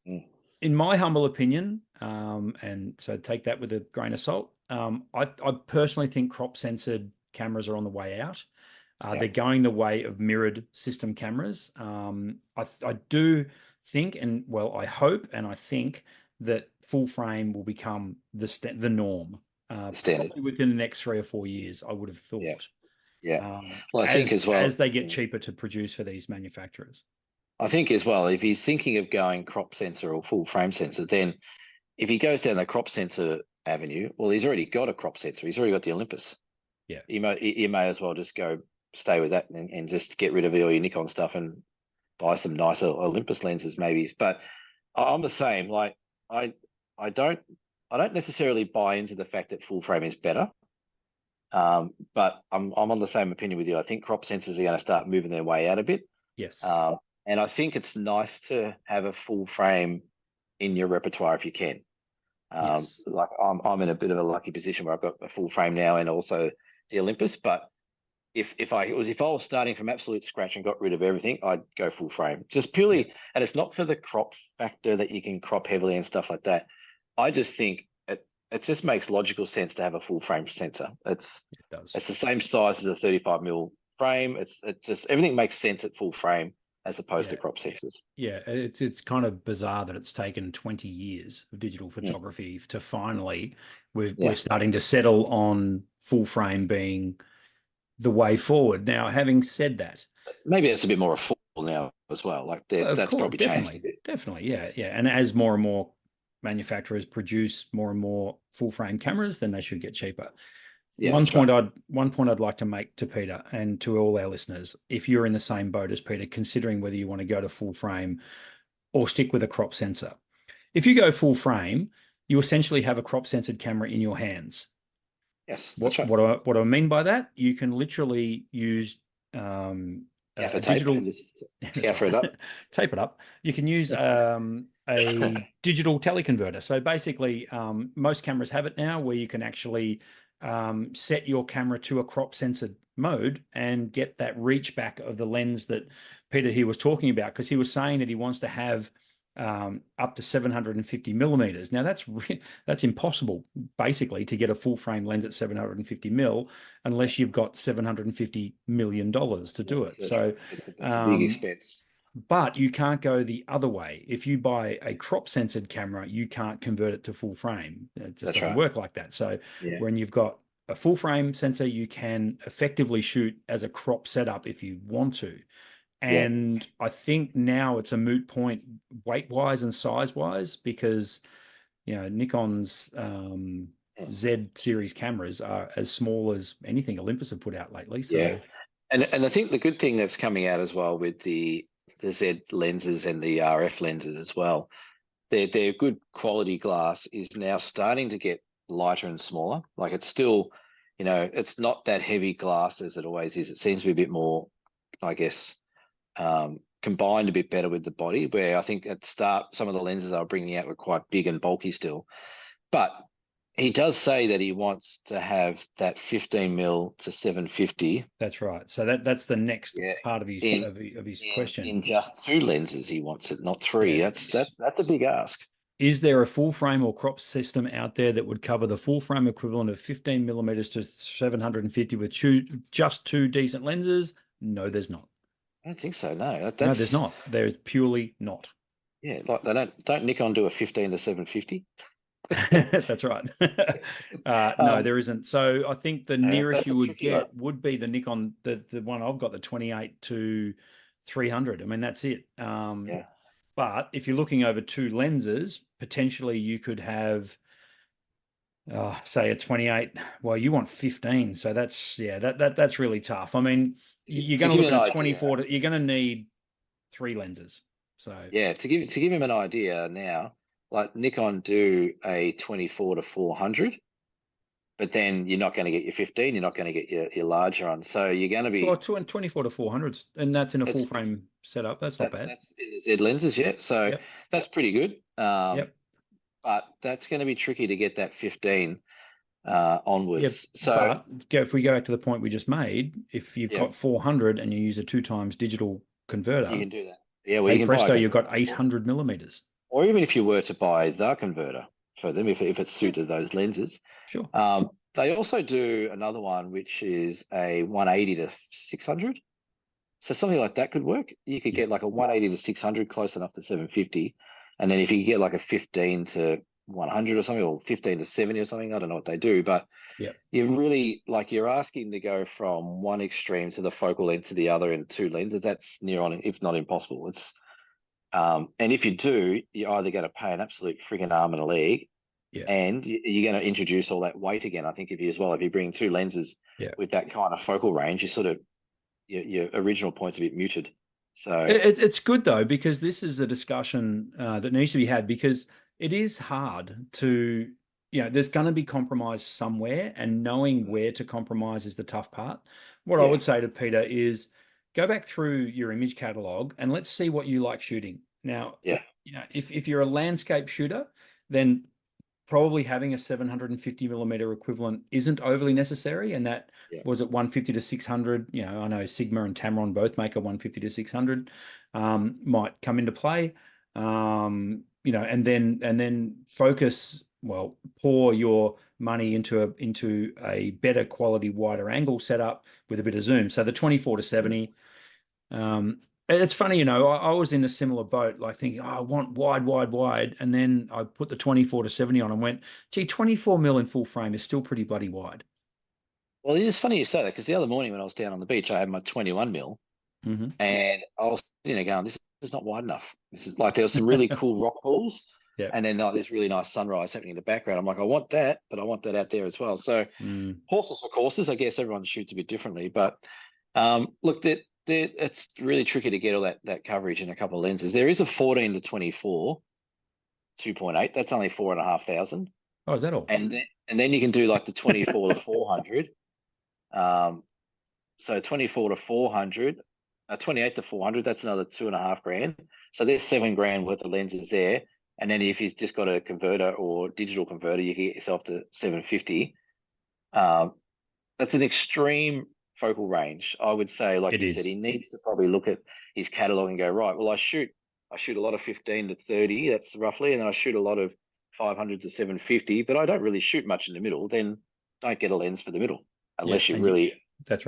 Speaker 1: Mm.
Speaker 2: In my humble opinion, and so take that with a grain of salt, I personally think crop censored cameras are on the way out.
Speaker 1: Yeah.
Speaker 2: They're going the way of mirrored system cameras. I do think, and well, I hope and I think that full frame will become the norm,
Speaker 1: Standard.
Speaker 2: probably within the next 3 or 4 years. I would have
Speaker 1: Yeah.
Speaker 2: thought,
Speaker 1: Yeah. Well, I think as well.
Speaker 2: as they get cheaper to produce for these manufacturers.
Speaker 1: I think as well, if he's thinking of going crop sensor or full frame sensor, then if he goes down the crop sensor avenue, well, he's already got a crop sensor. He's already got the Olympus.
Speaker 2: Yeah.
Speaker 1: You may as well just go stay with that and just get rid of all your Nikon stuff and buy some nicer Olympus lenses, maybe. But I'm the same. Like I I don't I don't necessarily buy into the fact that full frame is better. But I'm on the same opinion with you. I think crop sensors are going to start moving their way out a bit.
Speaker 2: Yes.
Speaker 1: Um, and I think it's nice to have a full frame in your repertoire if you can.
Speaker 2: Yes.
Speaker 1: Like I'm in a bit of a lucky position where I've got a full frame now and also the Olympus. But if I was starting from absolute scratch and got rid of everything, I'd go full frame. Just
Speaker 2: Yeah.
Speaker 1: purely, and it's not for the crop factor that you can crop heavily and stuff like that. I just think it just makes logical sense to have a full frame sensor.
Speaker 2: It does.
Speaker 1: It's the same size as a 35 mil frame. It just everything makes sense at full frame as opposed to
Speaker 2: Yeah.
Speaker 1: crop sensors.
Speaker 2: Yeah, it's kind of bizarre that it's taken 20 years of digital
Speaker 1: Mm,
Speaker 2: photography to finally we're
Speaker 1: yeah,
Speaker 2: starting to settle on full frame being the way forward. Now, having said that,
Speaker 1: maybe it's a bit more affordable now as well. Like
Speaker 2: of
Speaker 1: that's
Speaker 2: course,
Speaker 1: probably changed a
Speaker 2: definitely,
Speaker 1: bit.
Speaker 2: definitely, yeah, yeah. And as more and more manufacturers produce more and more full frame cameras, then they should get cheaper.
Speaker 1: Yeah, that's right.
Speaker 2: One point I'd like to make to Peter and to all our listeners, if you're in the same boat as Peter, considering whether you want to go to full frame or stick with a crop sensor. If you go full frame, you essentially have a crop censored camera in your hands.
Speaker 1: Yes, that's
Speaker 2: What
Speaker 1: right.
Speaker 2: what do I mean by that? You can literally use
Speaker 1: Gaffer
Speaker 2: a
Speaker 1: tape and
Speaker 2: digital.
Speaker 1: just
Speaker 2: That's
Speaker 1: scaffer
Speaker 2: right.
Speaker 1: it up.
Speaker 2: Tape it up. You can use a digital teleconverter. So basically, most cameras have it now, where you can actually set your camera to a crop censored mode and get that reach back of the lens that Peter here was talking about, because he was saying that he wants to have up to 750 millimeters. Now that's impossible, basically, to get a full frame lens at 750 mil unless you've got $750 million to do it. So,
Speaker 1: It's a big expense.
Speaker 2: but you can't go the other way. If you buy a crop censored camera, you can't convert it to full frame. It just
Speaker 1: That's
Speaker 2: doesn't
Speaker 1: right.
Speaker 2: work like that. So
Speaker 1: Yeah.
Speaker 2: when you've got a full frame sensor, you can effectively shoot as a crop setup if you want to.
Speaker 1: Yeah.
Speaker 2: And I think now it's a moot point weight wise and size wise, because Nikon's
Speaker 1: Mm.
Speaker 2: Z series cameras are as small as anything Olympus have put out lately.
Speaker 1: Yeah.
Speaker 2: So
Speaker 1: And I think the good thing that's coming out as well with the Z lenses and the RF lenses as well, their good quality glass is now starting to get lighter and smaller. Like it's still, it's not that heavy glass as it always is. It seems to be a bit more, I guess, combined a bit better with the body. Where I think at the start some of the lenses I were bringing out were quite big and bulky still, but he does say that he wants to have that 15 mil to 750.
Speaker 2: That's right. So that's the next
Speaker 1: Yeah,
Speaker 2: part of his
Speaker 1: in
Speaker 2: question.
Speaker 1: in just two lenses he wants it, not three.
Speaker 2: Yeah.
Speaker 1: That's a big ask.
Speaker 2: Is there a full frame or crop system out there that would cover the full frame equivalent of 15 millimeters to 750 with just two decent lenses? No, there's not.
Speaker 1: I don't think so. No,
Speaker 2: No, there's not. There's purely not.
Speaker 1: Yeah, like they don't Nikon do a 15 to 750.
Speaker 2: That's right. No, there isn't. So I think the nearest you would get would be the Nikon, the one I've got, the 28 to 300. I mean, that's it.
Speaker 1: Yeah.
Speaker 2: But if you're looking over two lenses, potentially you could have, say, a 28. Well, you want 15, so that's really tough. I mean, you're going to look at a 24. You're going to need three lenses. So
Speaker 1: yeah, to give him an idea now, like Nikon do a 24 to 400, but then you're not going to get your 15. You're not going to get your larger one. So you're going to be
Speaker 2: 24 to 400s, and that's in a full frame setup. That's not bad.
Speaker 1: That's in the Z lenses, yeah. So that's pretty good.
Speaker 2: Yep.
Speaker 1: But that's going to be tricky to get that 15 onwards.
Speaker 2: Yep.
Speaker 1: So
Speaker 2: if we go back to the point we just made, if you've got 400 and you use a 2x digital converter,
Speaker 1: you can do that. Yeah, well,
Speaker 2: hey, presto, you've got 800 millimeters.
Speaker 1: Or even if you were to buy the converter for them, if it suited those lenses.
Speaker 2: Sure.
Speaker 1: They also do another one, which is a 180 to 600. So something like that could work. You could get like a 180 to 600 close enough to 750. And then if you get like a 15 to 100 or something, or 15 to 70 or something, I don't know what they do, but you really, like, you're asking to go from one extreme to the focal length to the other in two lenses. That's near on, if not impossible. It's and if you do, you're either going to pay an absolute frigging arm and a leg, and you're going to introduce all that weight again. I think if you bring two lenses with that kind of focal range, you sort of your original point's a bit muted. So
Speaker 2: it's good though, because this is a discussion that needs to be had, because it is hard to, there's going to be compromise somewhere, and knowing where to compromise is the tough part. What I would say to Peter is go back through your image catalog and let's see what you like shooting. Now, if you're a landscape shooter, then probably having a 750 millimeter equivalent isn't overly necessary. And that was at 150 to 600. I know Sigma and Tamron both make a 150 to 600, might come into play. And then focus, pour your money into a better quality, wider angle setup with a bit of zoom. So the 24 to 70, it's funny, I was in a similar boat, like thinking, I want wide. And then I put the 24 to 70 on and went, gee, 24 mil in full frame is still pretty bloody wide.
Speaker 1: Well, it's funny you say that, because the other morning when I was down on the beach, I had my 21 mil, and I was sitting there going, this is not wide enough. This is like, there was some really cool rock pools, and then like this really nice sunrise happening in the background. I'm like, I want that, but I want that out there as well. So horses for courses, I guess everyone shoots a bit differently, but look, it's really tricky to get all that coverage in a couple of lenses. There is a 14 to 24 2.8. That's only 4,500.
Speaker 2: Oh, is that all?
Speaker 1: And then you can do like the 24 to 400. So 24 to 400, 28 to 400. That's another $2,500. So there's $7,000 worth of lenses there. And then if you've just got a converter or digital converter, you can get yourself to 750. That's an extreme focal range, I would say. Like you said, he needs to probably look at his catalog and go, right, well, I shoot a lot of 15 to 30, that's roughly, and then I shoot a lot of 500 to 750, but I don't really shoot much in the middle. Then don't get a lens for the middle unless you really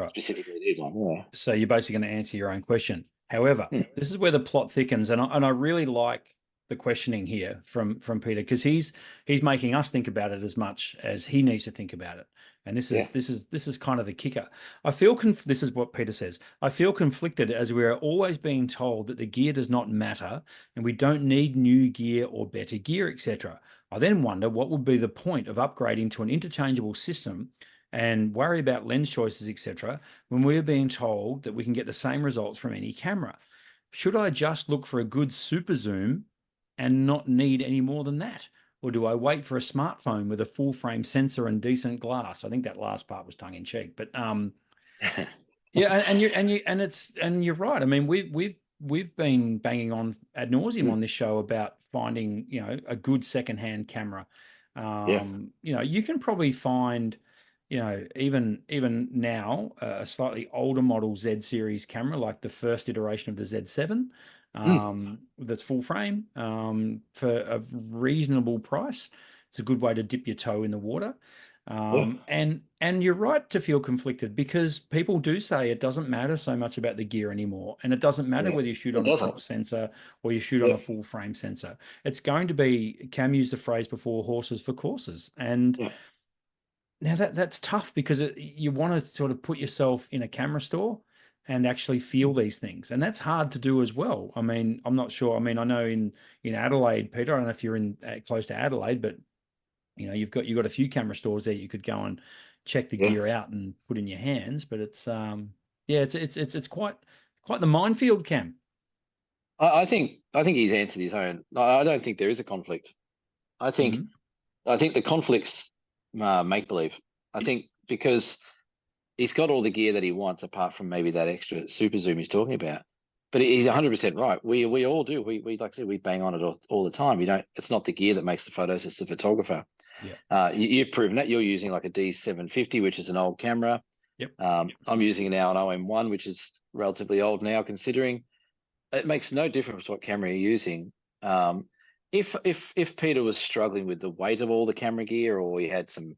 Speaker 1: specifically need one.
Speaker 2: So you're basically going to answer your own question. However, this is where the plot thickens, and I really like the questioning here from Peter, because he's making us think about it as much as he needs to think about it. And this is kind of the kicker. I feel this is what Peter says. I feel conflicted, as we are always being told that the gear does not matter and we don't need new gear or better gear, etc. I then wonder what would be the point of upgrading to an interchangeable system and worry about lens choices, etc., when we're being told that we can get the same results from any camera? Should I just look for a good super zoom and not need any more than that? Or do I wait for a smartphone with a full frame sensor and decent glass? I think that last part was tongue in cheek, but yeah, and you're right. I mean, we've been banging on ad nauseum on this show about finding, a good secondhand camera.
Speaker 1: Yeah.
Speaker 2: You can probably find, even now, a slightly older model Z series camera, like the first iteration of the Z7,
Speaker 1: Mm.
Speaker 2: that's full frame, for a reasonable price. It's a good way to dip your toe in the water.
Speaker 1: Yeah.
Speaker 2: And you're right to feel conflicted, because people do say it doesn't matter so much about the gear anymore, and it doesn't matter
Speaker 1: Yeah.
Speaker 2: whether you shoot
Speaker 1: It
Speaker 2: on a crop
Speaker 1: doesn't.
Speaker 2: sensor or you shoot on
Speaker 1: Yeah.
Speaker 2: a full frame sensor. It's going to be, Cam used the phrase before, horses for courses, and
Speaker 1: Yeah.
Speaker 2: now that's tough, because you want to sort of put yourself in a camera store and actually feel these things, and that's hard to do as well. I mean, I'm not sure. I mean, I know in Adelaide, Peter, I don't know if you're in close to Adelaide, but you've got a few camera stores there you could go and check the
Speaker 1: Yeah.
Speaker 2: gear out and put in your hands. But it's yeah, it's quite the minefield, Cam.
Speaker 1: I think he's answered his own. I don't think there is a conflict. I think
Speaker 2: Mm-hmm.
Speaker 1: I think the conflicts make believe. I think because he's got all the gear that he wants, apart from maybe that extra super zoom he's talking about. But he's 100% right. We all do. We like I said, we bang on it all the time. You don't. It's not the gear that makes the photos. It's the photographer.
Speaker 2: Yep.
Speaker 1: You've proven that. You're using like a D750, which is an old camera.
Speaker 2: Yep.
Speaker 1: I'm using now an OM1, which is relatively old now, considering it makes no difference what camera you're using. Um, if Peter was struggling with the weight of all the camera gear, or he had some,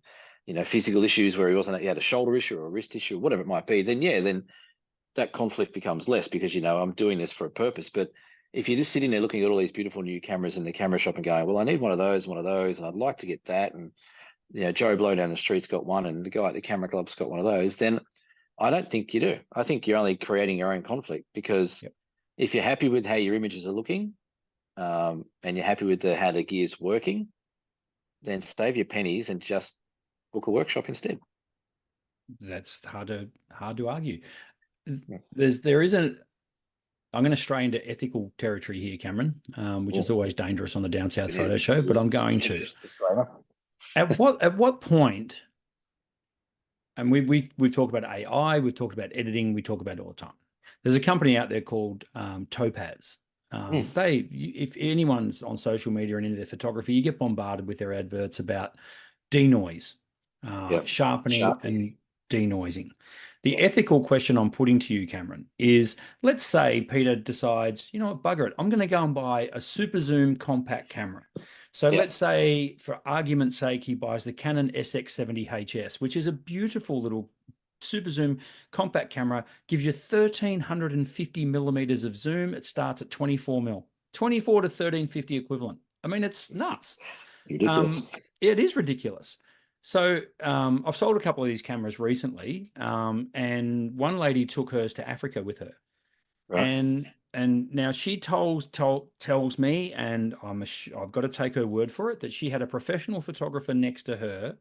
Speaker 1: physical issues where he had a shoulder issue or a wrist issue, or whatever it might be, then that conflict becomes less, because I'm doing this for a purpose. But if you're just sitting there looking at all these beautiful new cameras in the camera shop and going, well, I need one of those, and I'd like to get that, and Joe Blow down the street's got one, and the guy at the camera club's got one of those, then I don't think you do. I think you're only creating your own conflict, because
Speaker 2: Yep.
Speaker 1: if you're happy with how your images are looking, and you're happy with how the gear's working, then save your pennies and just book a workshop instead.
Speaker 2: That's hard to argue.
Speaker 1: Yeah.
Speaker 2: There isn't. I'm going to stray into ethical territory here, Cameron, which is
Speaker 1: Oh,
Speaker 2: always dangerous on the Down South
Speaker 1: it
Speaker 2: Photo
Speaker 1: is.
Speaker 2: Show,
Speaker 1: It
Speaker 2: but I'm
Speaker 1: is.
Speaker 2: going
Speaker 1: It's
Speaker 2: to.
Speaker 1: just a disclaimer.
Speaker 2: At what point? And we've talked about AI, we've talked about editing, we talk about it all the time. There's a company out there called Topaz.
Speaker 1: Mm.
Speaker 2: If anyone's on social media and into their photography, you get bombarded with their adverts about denoise,
Speaker 1: Yep.
Speaker 2: sharpening,
Speaker 1: Sharpie.
Speaker 2: and denoising. The
Speaker 1: Yep.
Speaker 2: ethical question I'm putting to you, Cameron, is, let's say Peter decides, you know what, bugger it, I'm going to go and buy a super zoom compact camera. So let's
Speaker 1: Yep.
Speaker 2: say, for argument's sake, he buys the Canon SX70HS, which is a beautiful little super zoom compact camera, gives you 1350 millimeters of zoom. It starts at 24 mil, 24 to 1350 equivalent. I mean, it's nuts.
Speaker 1: Ridiculous.
Speaker 2: It is ridiculous. So I've sold a couple of these cameras recently, and one lady took hers to Africa with her,
Speaker 1: Right.
Speaker 2: and now she tells me, and I've got to take her word for it, that she had a professional photographer next to her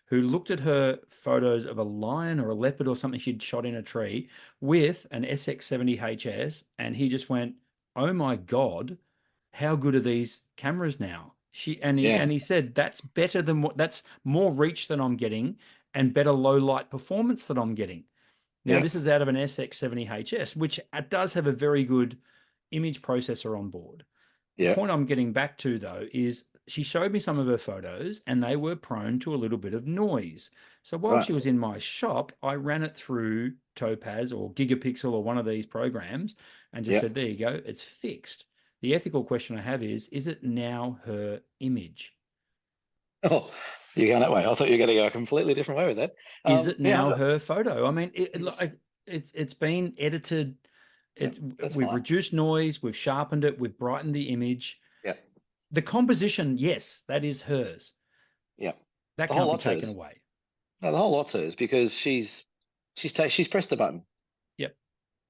Speaker 2: who looked at her photos of a lion or a leopard or something she'd shot in a tree with an SX70HS, and he just went, "Oh my God, how good are these cameras now?"
Speaker 1: Yeah.
Speaker 2: He said, that's more reach than I'm getting, and better low light performance than I'm getting. Now,
Speaker 1: Yeah.
Speaker 2: this is out of an SX70HS, which does have a very good image processor on board. The
Speaker 1: Yeah.
Speaker 2: point I'm getting back to, though, is she showed me some of her photos, and they were prone to a little bit of noise. So while
Speaker 1: Right.
Speaker 2: she was in my shop, I ran it through Topaz or Gigapixel or one of these programs and just
Speaker 1: Yeah.
Speaker 2: said, there you go, it's fixed. The ethical question I have is it now her image?
Speaker 1: Oh, you're going that way. I thought you were going to go a completely different way with that.
Speaker 2: Is it
Speaker 1: Yeah.
Speaker 2: now her photo? I mean,
Speaker 1: It's,
Speaker 2: it's been edited.
Speaker 1: yeah. That's
Speaker 2: We've
Speaker 1: fine.
Speaker 2: reduced noise, we've sharpened it, we've brightened the image.
Speaker 1: Yeah.
Speaker 2: The composition, yes, that is hers.
Speaker 1: Yeah.
Speaker 2: That
Speaker 1: The whole
Speaker 2: can't be
Speaker 1: lot's
Speaker 2: taken
Speaker 1: hers.
Speaker 2: away.
Speaker 1: No, the whole lot's hers, because she's pressed the button.
Speaker 2: Yep.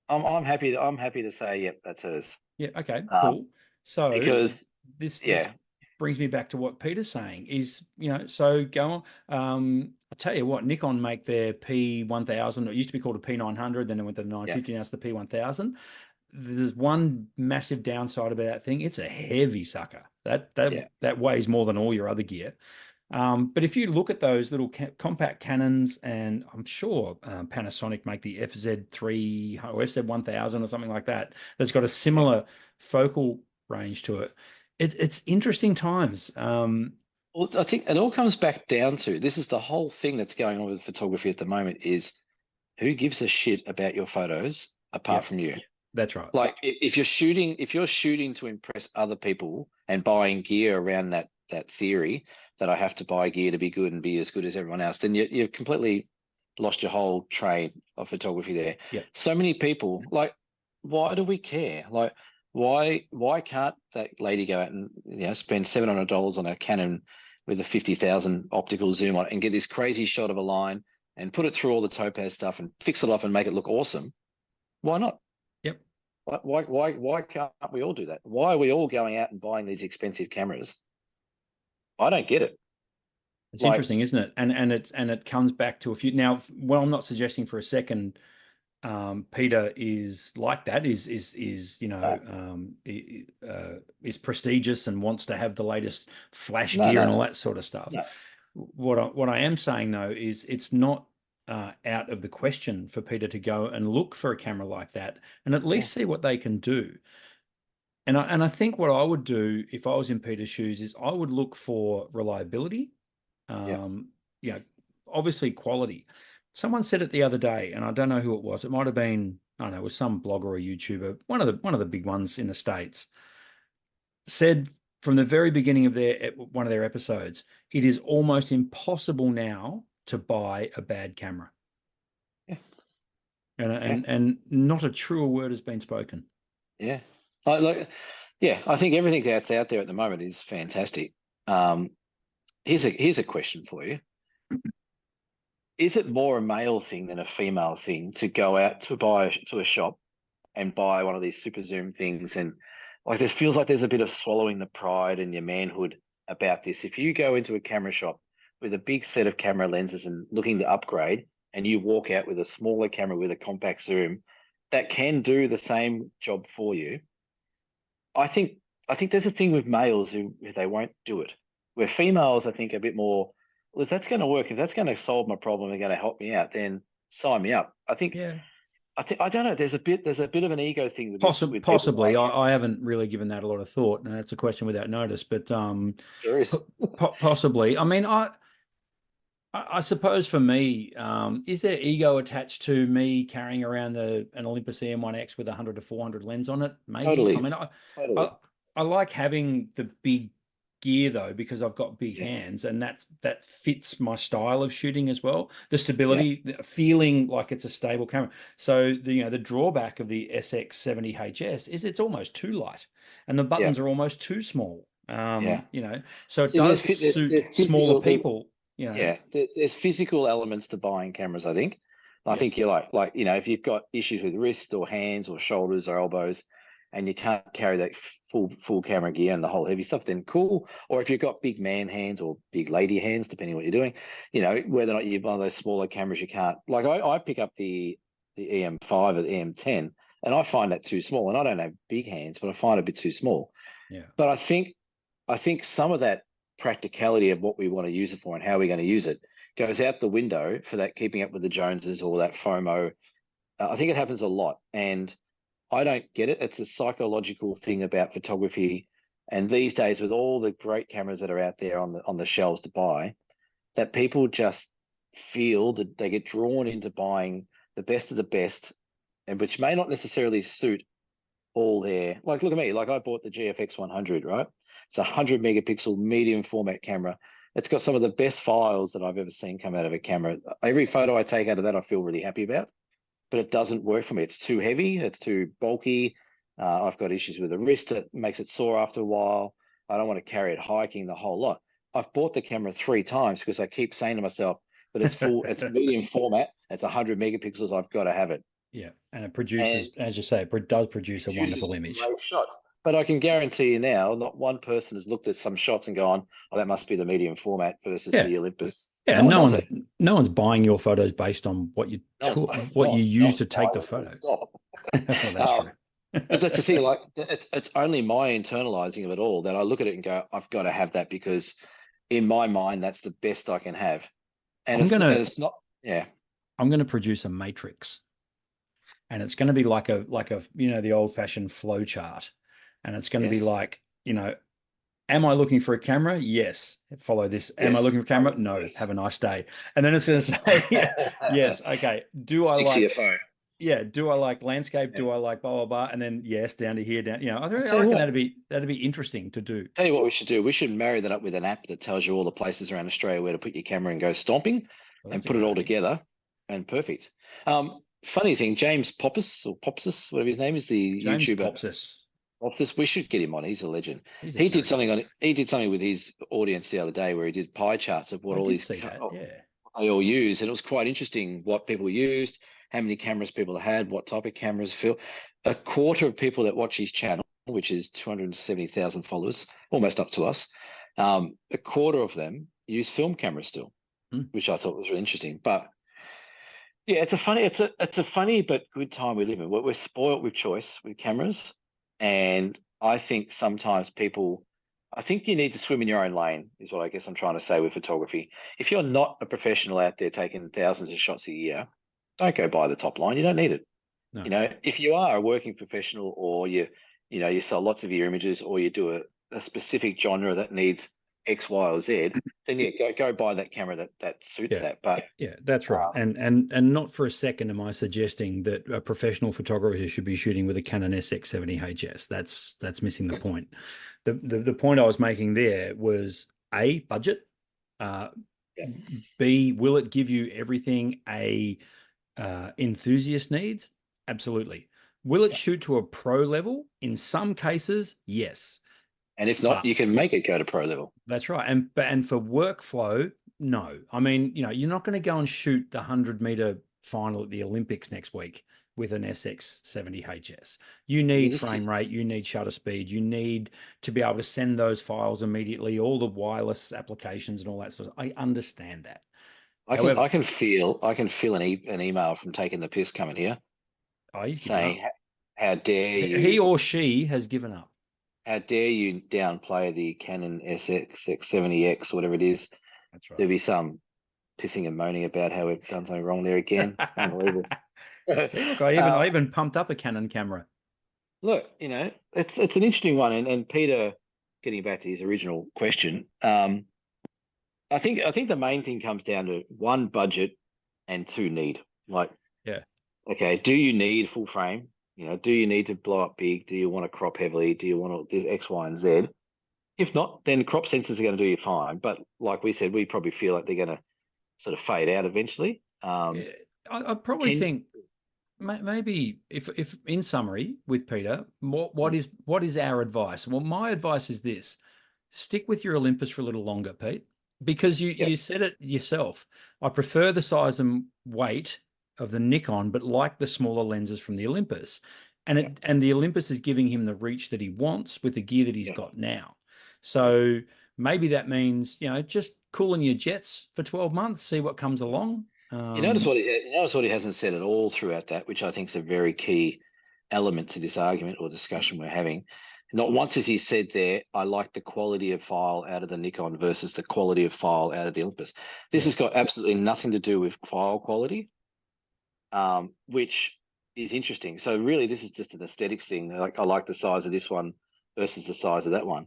Speaker 1: I'm happy to say, yep, that's hers.
Speaker 2: Yeah. Okay.
Speaker 1: Um,
Speaker 2: Cool. So
Speaker 1: because
Speaker 2: this
Speaker 1: yeah.
Speaker 2: brings me back to what Peter's saying is, so go on. I tell you what, Nikon make their P1000. It used to be called a P900, then it went to the 950. Now it's the P1000. There's one massive downside about that thing. It's a heavy sucker. That weighs more than all your other gear. But if you look at those little compact Canons, and I'm sure Panasonic make the FZ3 or FZ1000 or something like that, that's got a similar focal range to it. It's interesting times.
Speaker 1: Well, I think it all comes back down to this is the whole thing that's going on with photography at the moment is who gives a shit about your photos apart from you?
Speaker 2: That's right.
Speaker 1: Like if you're shooting to impress other people and buying gear around that theory that I have to buy gear to be good and be as good as everyone else, then you've completely lost your whole trade of photography there.
Speaker 2: Yeah.
Speaker 1: So many people, like, why do we care? Like, why can't that lady go out and spend $700 on a Canon with a 50,000 optical zoom on it and get this crazy shot of a line and put it through all the topaz stuff and fix it off and make it look awesome? Why not?
Speaker 2: Yep.
Speaker 1: Why can't we all do that? Why are we all going out and buying these expensive cameras? I don't get it.
Speaker 2: It's interesting, isn't it? And it comes back to a few. Now, well, I'm not suggesting for a second Peter is like that. Is prestigious and wants to have the latest flash gear and all that sort of stuff.
Speaker 1: No.
Speaker 2: What I am saying though is it's not out of the question for Peter to go and look for a camera like that and at least see what they can do. And I think what I would do if I was in Peter's shoes is I would look for reliability. Obviously quality. Someone said it the other day, and I don't know who it was. It might have been, I don't know, it was some blogger or YouTuber, one of the big ones in the States, said from the very beginning of one of their episodes, it is almost impossible now to buy a bad camera.
Speaker 1: Yeah.
Speaker 2: And not a truer word has been spoken.
Speaker 1: Yeah. I think everything that's out there at the moment is fantastic. Here's a question for you. Is it more a male thing than a female thing to go out to a shop and buy one of these super zoom things? And like, this feels like there's a bit of swallowing the pride and your manhood about this. If you go into a camera shop with a big set of camera lenses and looking to upgrade, and you walk out with a smaller camera with a compact zoom that can do the same job for you, I think there's a thing with males who they won't do it. Where females, I think, are a bit more, well, if that's going to work, if that's going to solve my problem and going to help me out, then sign me up. I think.
Speaker 2: Yeah.
Speaker 1: I don't know. There's a bit of an ego thing with this. With
Speaker 2: possibly. I haven't really given that a lot of thought, and that's a question without notice. But possibly. I mean, I suppose for me, is there ego attached to me carrying around an Olympus EM1X with 100 to 400 lens on it? Maybe.
Speaker 1: Totally.
Speaker 2: I mean, I like having the big gear though, because I've got big hands, and that fits my style of shooting as well. The stability, feeling like it's a stable camera. So the drawback of the SX70HS is it's almost too light, and the buttons are almost too small. So it does suit smaller people.
Speaker 1: There's physical elements to buying cameras, I think. I think you're like if you've got issues with wrist or hands or shoulders or elbows, and you can't carry that full camera gear and the whole heavy stuff, then cool. Or if you've got big man hands or big lady hands, depending on what you're doing, whether or not you've one of those smaller cameras, you can't. Like I pick up the EM5 or the EM10, and I find that too small. And I don't have big hands, but I find it a bit too small.
Speaker 2: Yeah.
Speaker 1: But I think some of that practicality of what we want to use it for and how we're going to use it goes out the window for that keeping up with the Joneses or that FOMO. I think it happens a lot, and I don't get it. It's a psychological thing about photography, and these days with all the great cameras that are out there on the shelves to buy, that people just feel that they get drawn into buying the best of the best, and which may not necessarily suit all their. Like, look at me. Like, I bought the GFX 100, right? It's a 100 megapixel medium format camera. It's got some of the best files that I've ever seen come out of a camera. Every photo I take out of that, I feel really happy about. But it doesn't work for me. It's too heavy. It's too bulky. I've got issues with the wrist. It makes it sore after a while. I don't want to carry it hiking the whole lot. I've bought the camera 3 times because I keep saying to myself, but it's full, it's medium format. It's 100 megapixels. I've got to have it.
Speaker 2: Yeah. And it produces, as you say, it does produce a wonderful image.
Speaker 1: Great shots. But I can guarantee you now, not one person has looked at some shots and gone, oh, that must be the medium format versus the Olympus.
Speaker 2: Yeah,
Speaker 1: No one does it.
Speaker 2: no one's buying your photos based on what you
Speaker 1: No
Speaker 2: use
Speaker 1: one's
Speaker 2: to take
Speaker 1: buying
Speaker 2: the
Speaker 1: it. Full
Speaker 2: photo.
Speaker 1: stop.
Speaker 2: Well, that's true.
Speaker 1: But that's the thing. Like, it's only my internalizing of it all that I look at it and go, I've got to have that because in my mind, that's the best I can have. And
Speaker 2: I'm gonna
Speaker 1: it's not. Yeah.
Speaker 2: I'm gonna produce a matrix, and it's gonna be like a the old fashioned flow chart, and it's gonna be
Speaker 1: Yes.
Speaker 2: like am I looking for a camera? Yes. Follow this. Am I
Speaker 1: Yes.
Speaker 2: looking for a camera? No.
Speaker 1: Yes.
Speaker 2: Have a nice day. And then it's going to say, yeah, yes. Okay. Do I
Speaker 1: Stick to your
Speaker 2: like,
Speaker 1: phone.
Speaker 2: yeah, do I like landscape?
Speaker 1: Yeah.
Speaker 2: Do I like blah, blah, blah? And then yes, down to here, down,
Speaker 1: I
Speaker 2: I
Speaker 1: tell you
Speaker 2: reckon
Speaker 1: what.
Speaker 2: that'd be interesting to do.
Speaker 1: Tell you what we should do. We should marry that up with an app that tells you all the places around Australia where to put your camera and go stomping,
Speaker 2: Well,
Speaker 1: and
Speaker 2: that's a
Speaker 1: put it
Speaker 2: good
Speaker 1: all
Speaker 2: idea.
Speaker 1: together, and perfect. Funny thing, James Poppus or Popsis, whatever his name is, the
Speaker 2: James
Speaker 1: YouTuber
Speaker 2: Popsis.
Speaker 1: Popsis. We should get him on. He's a legend.
Speaker 2: He's a
Speaker 1: He did
Speaker 2: very good.
Speaker 1: something on. He did something with his audience the other day where he did pie charts of what
Speaker 2: I
Speaker 1: all
Speaker 2: did
Speaker 1: these
Speaker 2: see that. Yeah.
Speaker 1: they all use, and it was quite interesting what people used, how many cameras people had, what type of cameras feel. A quarter of people that watch his channel, which is 270,000 followers, almost up to us, a quarter of them use film cameras still,
Speaker 2: Mm.
Speaker 1: which I thought was really interesting. But yeah, it's a funny but good time we live in. We're spoilt with choice with cameras, and I think sometimes people. I think you need to swim in your own lane, is what I guess I'm trying to say with photography. If you're not a professional out there taking thousands of shots a year, don't go buy the top line. You don't need it.
Speaker 2: No.
Speaker 1: If you are a working professional, or you sell lots of your images, or you do a specific genre that needs X, Y, or Z, then yeah, go buy that camera that suits
Speaker 2: Yeah.
Speaker 1: that. But
Speaker 2: Yeah, that's right. And not for a second am I suggesting that a professional photographer should be shooting with a Canon SX70 HS. That's missing the point. The point I was making there was A, budget.
Speaker 1: yeah,
Speaker 2: B, will it give you everything a enthusiast needs? Absolutely. Will it
Speaker 1: yeah.
Speaker 2: shoot to a pro level? In some cases, yes.
Speaker 1: And if not, you
Speaker 2: But
Speaker 1: can make it go to pro level.
Speaker 2: that's right. And for workflow, no. I mean, you're not going to go and shoot the 100-meter final at the Olympics next week with an SX70 HS. You need frame rate, you need shutter speed, you need to be able to send those files immediately, all the wireless applications and all that sort of. I understand that. However,
Speaker 1: I can feel an email from taking the piss coming here
Speaker 2: oh, he's given up.
Speaker 1: saying, "How dare
Speaker 2: He
Speaker 1: you?
Speaker 2: or she has given up.
Speaker 1: How dare you downplay the Canon SX70X, whatever it is?"
Speaker 2: That's right.
Speaker 1: There'll be some pissing and moaning about how we've done something wrong there again. Unbelievable.
Speaker 2: See, look, I
Speaker 1: uh,
Speaker 2: even pumped up a Canon camera.
Speaker 1: Look, it's an interesting one, and Peter, getting back to his original question, I think the main thing comes down to one, budget, and two, need. Like,
Speaker 2: Yeah.
Speaker 1: okay, do you need full frame? Do you need to blow up big? Do you want to crop heavily? Do you want to, there's X, Y, and Z? If not, then crop sensors are going to do you fine. But like we said, we probably feel like they're going to sort of fade out eventually.
Speaker 2: Yeah, I probably
Speaker 1: Can
Speaker 2: think maybe if in summary with Peter, what
Speaker 1: Mm.
Speaker 2: is our advice? Well, my advice is this: stick with your Olympus for a little longer, Pete, because
Speaker 1: Yep.
Speaker 2: you said it yourself. I prefer the size and weight of the Nikon, but like the smaller lenses from the Olympus, and
Speaker 1: Yep.
Speaker 2: the Olympus is giving him the reach that he wants with the gear that he's
Speaker 1: Yep.
Speaker 2: got now.
Speaker 1: Yep.
Speaker 2: So maybe that means just cooling your jets for 12 months, see what comes along.
Speaker 1: You notice what he hasn't said at all throughout that, which I think is a very key element to this argument or discussion we're having. Not once has he said there, I like the quality of file out of the Nikon versus the quality of file out of the Olympus. This
Speaker 2: Yeah.
Speaker 1: has got absolutely nothing to do with file quality, which is interesting. So really, this is just an aesthetics thing. Like, I like the size of this one versus the size of that one.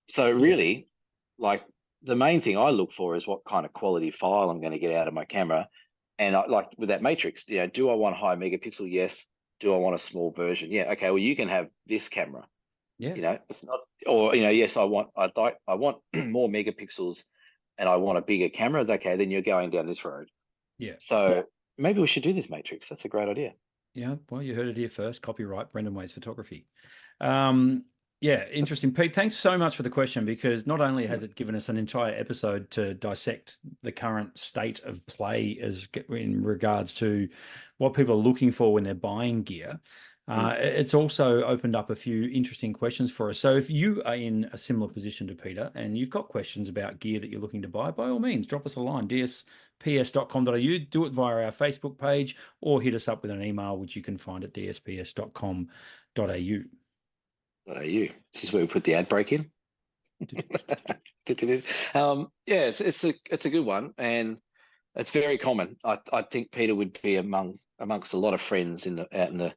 Speaker 1: So
Speaker 2: Yeah.
Speaker 1: really, like, the main thing I look for is what kind of quality file I'm going to get out of my camera. And like with that matrix, do I want high megapixel? Yes. Do I want a small version? Yeah. Okay. Well, you can have this camera.
Speaker 2: Yeah.
Speaker 1: It's not, or yes, I want more megapixels, and I want a bigger camera. Okay, then you're going down this road.
Speaker 2: Yeah.
Speaker 1: So maybe we should do this matrix. That's a great idea.
Speaker 2: Yeah. Well, you heard it here first. Copyright Brendan Wade's photography. Yeah, interesting. Pete, thanks so much for the question, because not only has it given us an entire episode to dissect the current state of play as in regards to what people are looking for when they're buying gear, It's also opened up a few interesting questions for us. So if you are in a similar position to Peter and you've got questions about gear that you're looking to buy, by all means, drop us a line, dsps.com.au, do it via our Facebook page, or hit us up with an email, which you can find at dsps.com.au.
Speaker 1: This is where we put the ad break in. Yeah, it's a good one, and it's very common. I think Peter would be amongst a lot of friends out in the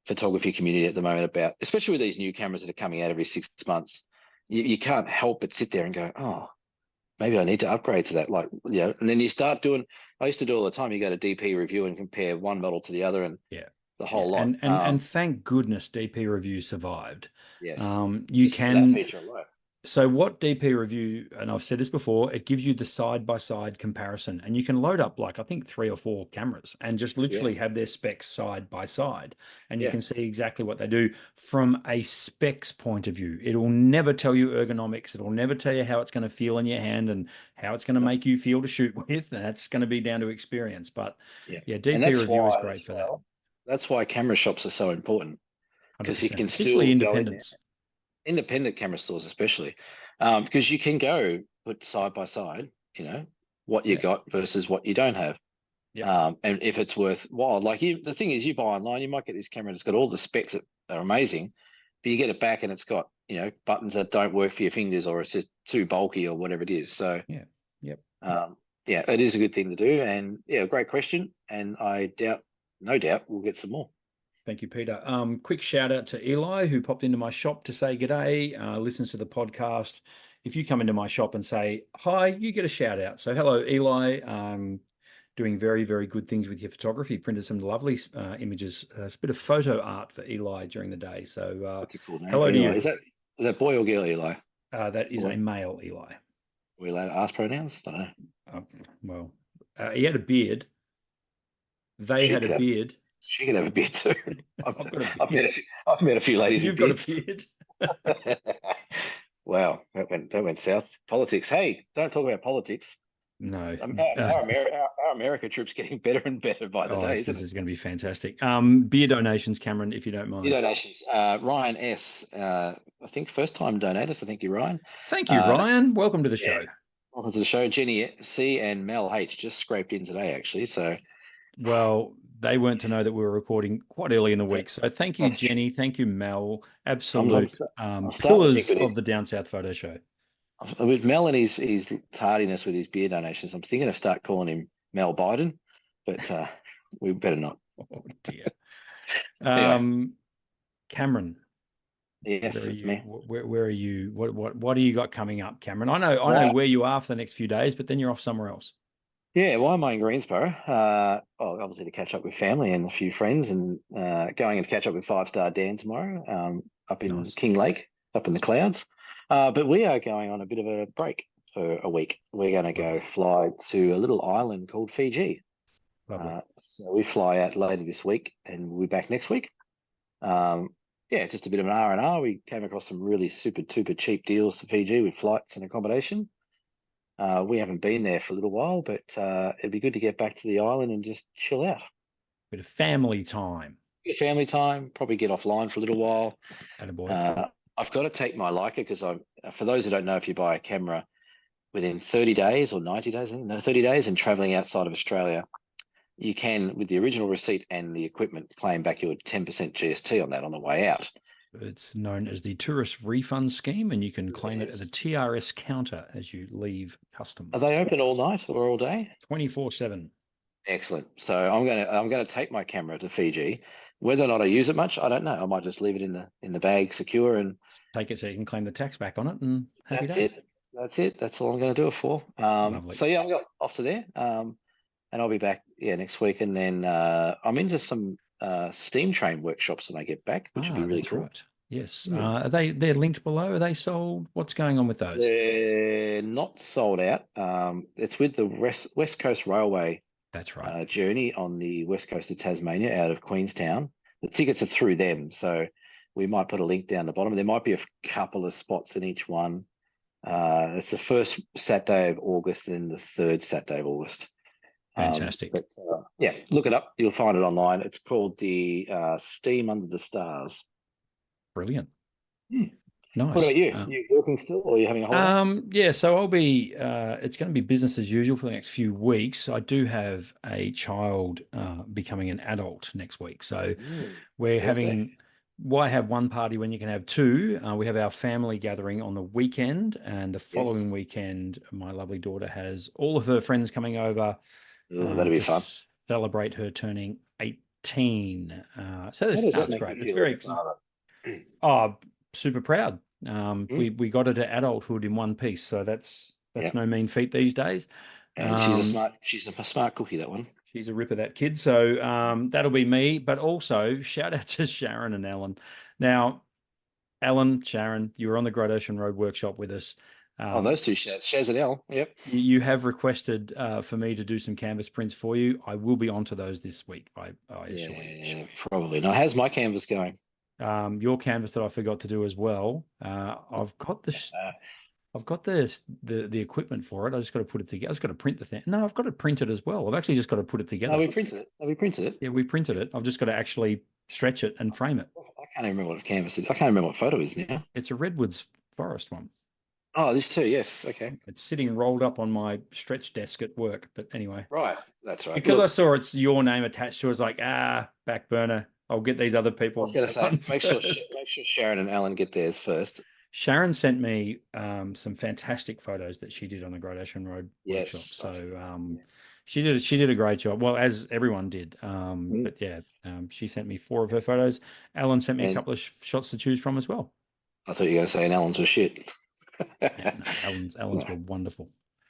Speaker 1: photography community at the moment about, especially with these new cameras that are coming out every 6 months. You can't help but sit there and go, oh, maybe I need to upgrade to that. Like, and then you start doing. I used to do all the time. You go to DP Review and compare one model to the other, and the whole lot.
Speaker 2: And thank goodness DP Review survived.
Speaker 1: Yes,
Speaker 2: you
Speaker 1: just
Speaker 2: can.
Speaker 1: For that feature alone.
Speaker 2: So what DP Review, and I've said this before, it gives you the side-by-side comparison, and you can load up like I think 3 or 4 cameras and just literally have their specs side by side, and you can see exactly what they do from a specs point of view. It will never tell you ergonomics. It will never tell you how it's going to feel in your hand and how it's going to make you feel to shoot with. That's going to be down to experience. But DP Review is great for that.
Speaker 1: That's why camera shops are so important, because you can
Speaker 2: particularly
Speaker 1: still
Speaker 2: independents.
Speaker 1: go in there. Independent camera stores especially, because you can go put side by side, what you got versus what you don't have. And if it's worthwhile, like the thing is, you buy online, you might get this camera that's got all the specs that are amazing, but you get it back and it's got buttons that don't work for your fingers, or it's just too bulky or whatever it is. So it is a good thing to do, and great question, and no doubt we'll get some more.
Speaker 2: Thank you, Peter. Quick shout out to Eli, who popped into my shop to say g'day, listens to the podcast. If you come into my shop and say hi, you get a shout out. So hello, Eli. Doing very, very good things with your photography. Printed some lovely images. It's a bit of photo art for Eli during the day. So
Speaker 1: that's a cool name.
Speaker 2: Hello to you.
Speaker 1: Is that boy or girl, Eli?
Speaker 2: That is a male Eli.
Speaker 1: Are we allowed to ask pronouns? I don't
Speaker 2: Well,
Speaker 1: know.
Speaker 2: he had a beard. They had a beard.
Speaker 1: She can have a beard too. I've met a few ladies.
Speaker 2: You've got a beard.
Speaker 1: Wow, that went south. Politics. Hey, don't talk about politics.
Speaker 2: No.
Speaker 1: Our America trip's getting better and better by the day.
Speaker 2: This is going to be fantastic. Beer donations, Cameron, if you don't mind.
Speaker 1: Beer donations. Ryan S. I think first time donators. So thank you, Ryan.
Speaker 2: Thank you, Ryan. Welcome to the show.
Speaker 1: Welcome to the show. Jenny C and Mel H just scraped in today, actually. So,
Speaker 2: well, they weren't to know that we were recording quite early in the week. So thank you, Jenny. Thank you, Mel. Absolute pillars of the Down South Photo Show.
Speaker 1: With Mel and his tardiness with his beer donations, I'm thinking of start calling him Mel Biden, but we better not.
Speaker 2: Oh dear. Anyway. Cameron.
Speaker 1: Yes, it's me.
Speaker 2: Where are you? What do you got coming up, Cameron? I know where you are for the next few days, but then you're off somewhere else.
Speaker 1: Yeah, why am I in Greensboro? Obviously to catch up with family and a few friends, and going to catch up with 5-Star Dan tomorrow up in King Lake, up in the clouds. But we are going on a bit of a break for a week. We're going to go fly to a little island called Fiji. So we fly out later this week, and we'll be back next week. Just a bit of an R&R. We came across some really super cheap deals for Fiji with flights and accommodation. We haven't been there for a little while, but it'd be good to get back to the island and just chill out.
Speaker 2: Bit of family time.
Speaker 1: Family time. Probably get offline for a little while.
Speaker 2: Attaboy.
Speaker 1: I've got to take my Leica because for those who don't know, if you buy a camera within 30 days or 90 days, 30 days and traveling outside of Australia, you can, with the original receipt and the equipment, claim back your 10% GST on that on the way out.
Speaker 2: It's known as the Tourist Refund Scheme, and you can claim it at the TRS counter as you leave customs.
Speaker 1: Are they open all night or all day?
Speaker 2: 24/7.
Speaker 1: Excellent. So I'm going to take my camera to Fiji. Whether or not I use it much, I don't know. I might just leave it in the bag, secure, and
Speaker 2: take it so you can claim the tax back on it. And happy days.
Speaker 1: That's it. That's all I'm going to do it for. So yeah, I'm going off to there, and I'll be back next week. And then I'm into some steam train workshops when I get back, which would be really cool.
Speaker 2: Right. Yes. They're linked below. Are they sold? What's going on with those?
Speaker 1: They're not sold out. It's with the West Coast Railway.
Speaker 2: That's right.
Speaker 1: Journey on the west coast of Tasmania out of Queenstown. The tickets are through them, so we might put a link down the bottom. There might be a couple of spots in each one. It's the first Saturday of August and the third Saturday of August.
Speaker 2: Fantastic.
Speaker 1: But yeah, look it up. You'll find it online. It's called the Steam Under the Stars.
Speaker 2: Brilliant.
Speaker 1: Hmm. What
Speaker 2: Nice.
Speaker 1: about you? You working still, or are you having a holiday?
Speaker 2: Yeah, so I'll be, it's going to be business as usual for the next few weeks. I do have a child becoming an adult next week. So we're
Speaker 1: Birthday.
Speaker 2: having, why have one party when you can have two? We have our family gathering on the weekend, and the following
Speaker 1: Yes.
Speaker 2: weekend, my lovely daughter has all of her friends coming over
Speaker 1: Oh, that'll be
Speaker 2: to
Speaker 1: fun.
Speaker 2: celebrate her turning 18. So
Speaker 1: How
Speaker 2: that's,
Speaker 1: does
Speaker 2: no,
Speaker 1: that
Speaker 2: it's
Speaker 1: make you
Speaker 2: great. It's
Speaker 1: feel as
Speaker 2: very,
Speaker 1: a father?
Speaker 2: oh, super proud.
Speaker 1: Hmm?
Speaker 2: We got her to adulthood in one piece, so that's
Speaker 1: Yeah.
Speaker 2: no mean feat these days.
Speaker 1: And she's a smart cookie, that one.
Speaker 2: She's a ripper, that kid. So that'll be me. But also shout out to Sharon and Ellen. Now, Ellen, Sharon, you were on the Great Ocean Road workshop with us.
Speaker 1: Oh, those two Shaz and L. Yep.
Speaker 2: You have requested for me to do some canvas prints for you. I will be onto those this week. I assure you.
Speaker 1: Yeah, probably. Now, how's my canvas going?
Speaker 2: Your canvas that I forgot to do as well. I've got I've got the equipment for it. I just got to put it together. I just got to print the thing. No, I've got to print it as well. I've actually just got to put it
Speaker 1: No,
Speaker 2: together.
Speaker 1: we printed it. No, we printed it.
Speaker 2: Yeah, we printed it. I've just got to actually stretch it and frame it.
Speaker 1: I can't even remember what a canvas is. I can't remember what photo is now.
Speaker 2: It's a redwoods forest one.
Speaker 1: Oh, this too. Yes. Okay.
Speaker 2: It's sitting rolled up on my stretch desk at work. But anyway,
Speaker 1: Right. That's right.
Speaker 2: because I
Speaker 1: Look,
Speaker 2: saw it's your name attached to it, I was like, back burner. I'll get these other
Speaker 1: I was
Speaker 2: people
Speaker 1: going to say,
Speaker 2: one first.
Speaker 1: make sure Sharon and Alan get theirs first.
Speaker 2: Sharon sent me some fantastic photos that she did on the Great Ocean Road workshop.
Speaker 1: Yes.
Speaker 2: So she did a great job. Well, as everyone did.
Speaker 1: Mm.
Speaker 2: But yeah, she sent me 4 of her photos. Alan sent me a
Speaker 1: And
Speaker 2: couple of shots to choose from as well.
Speaker 1: I thought you were going to say, and Alan's were shit.
Speaker 2: Yeah, no, Alan's were wonderful.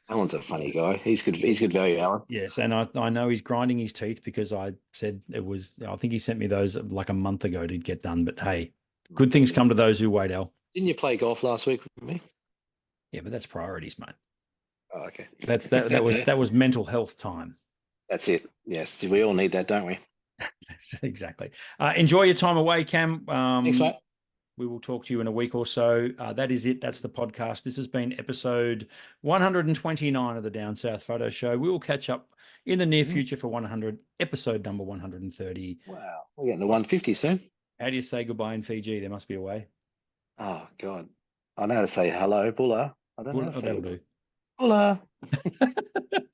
Speaker 1: Alan's a funny guy. He's good. He's good value, Alan.
Speaker 2: Yes, and I know he's grinding his teeth because I said it was. I think he sent me those like a month ago to get done. But hey, good things come to those who wait, Al.
Speaker 1: Didn't you play golf last week with me?
Speaker 2: Yeah, but that's priorities, mate.
Speaker 1: Oh, okay.
Speaker 2: That was mental health time.
Speaker 1: That's it. Yes, we all need that, don't we?
Speaker 2: Exactly. Enjoy your time away, Cam.
Speaker 1: Thanks, mate.
Speaker 2: We will talk to you in a week or so. That is it. That's the podcast. This has been episode 129 of the Down South Photo Show. We will catch up in the near future for episode number 130.
Speaker 1: Wow, we're getting to 150 soon.
Speaker 2: How do you say goodbye in Fiji? There must be a way.
Speaker 1: Oh God, I know how to say hello, Bulla. I don't know how to say
Speaker 2: that'll do.
Speaker 1: Bulla.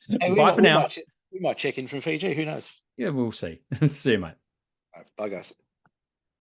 Speaker 1: Hey,
Speaker 2: Bye for now.
Speaker 1: We might check in from Fiji. Who knows?
Speaker 2: Yeah, we'll see. See you, mate.
Speaker 1: All right, bye, guys.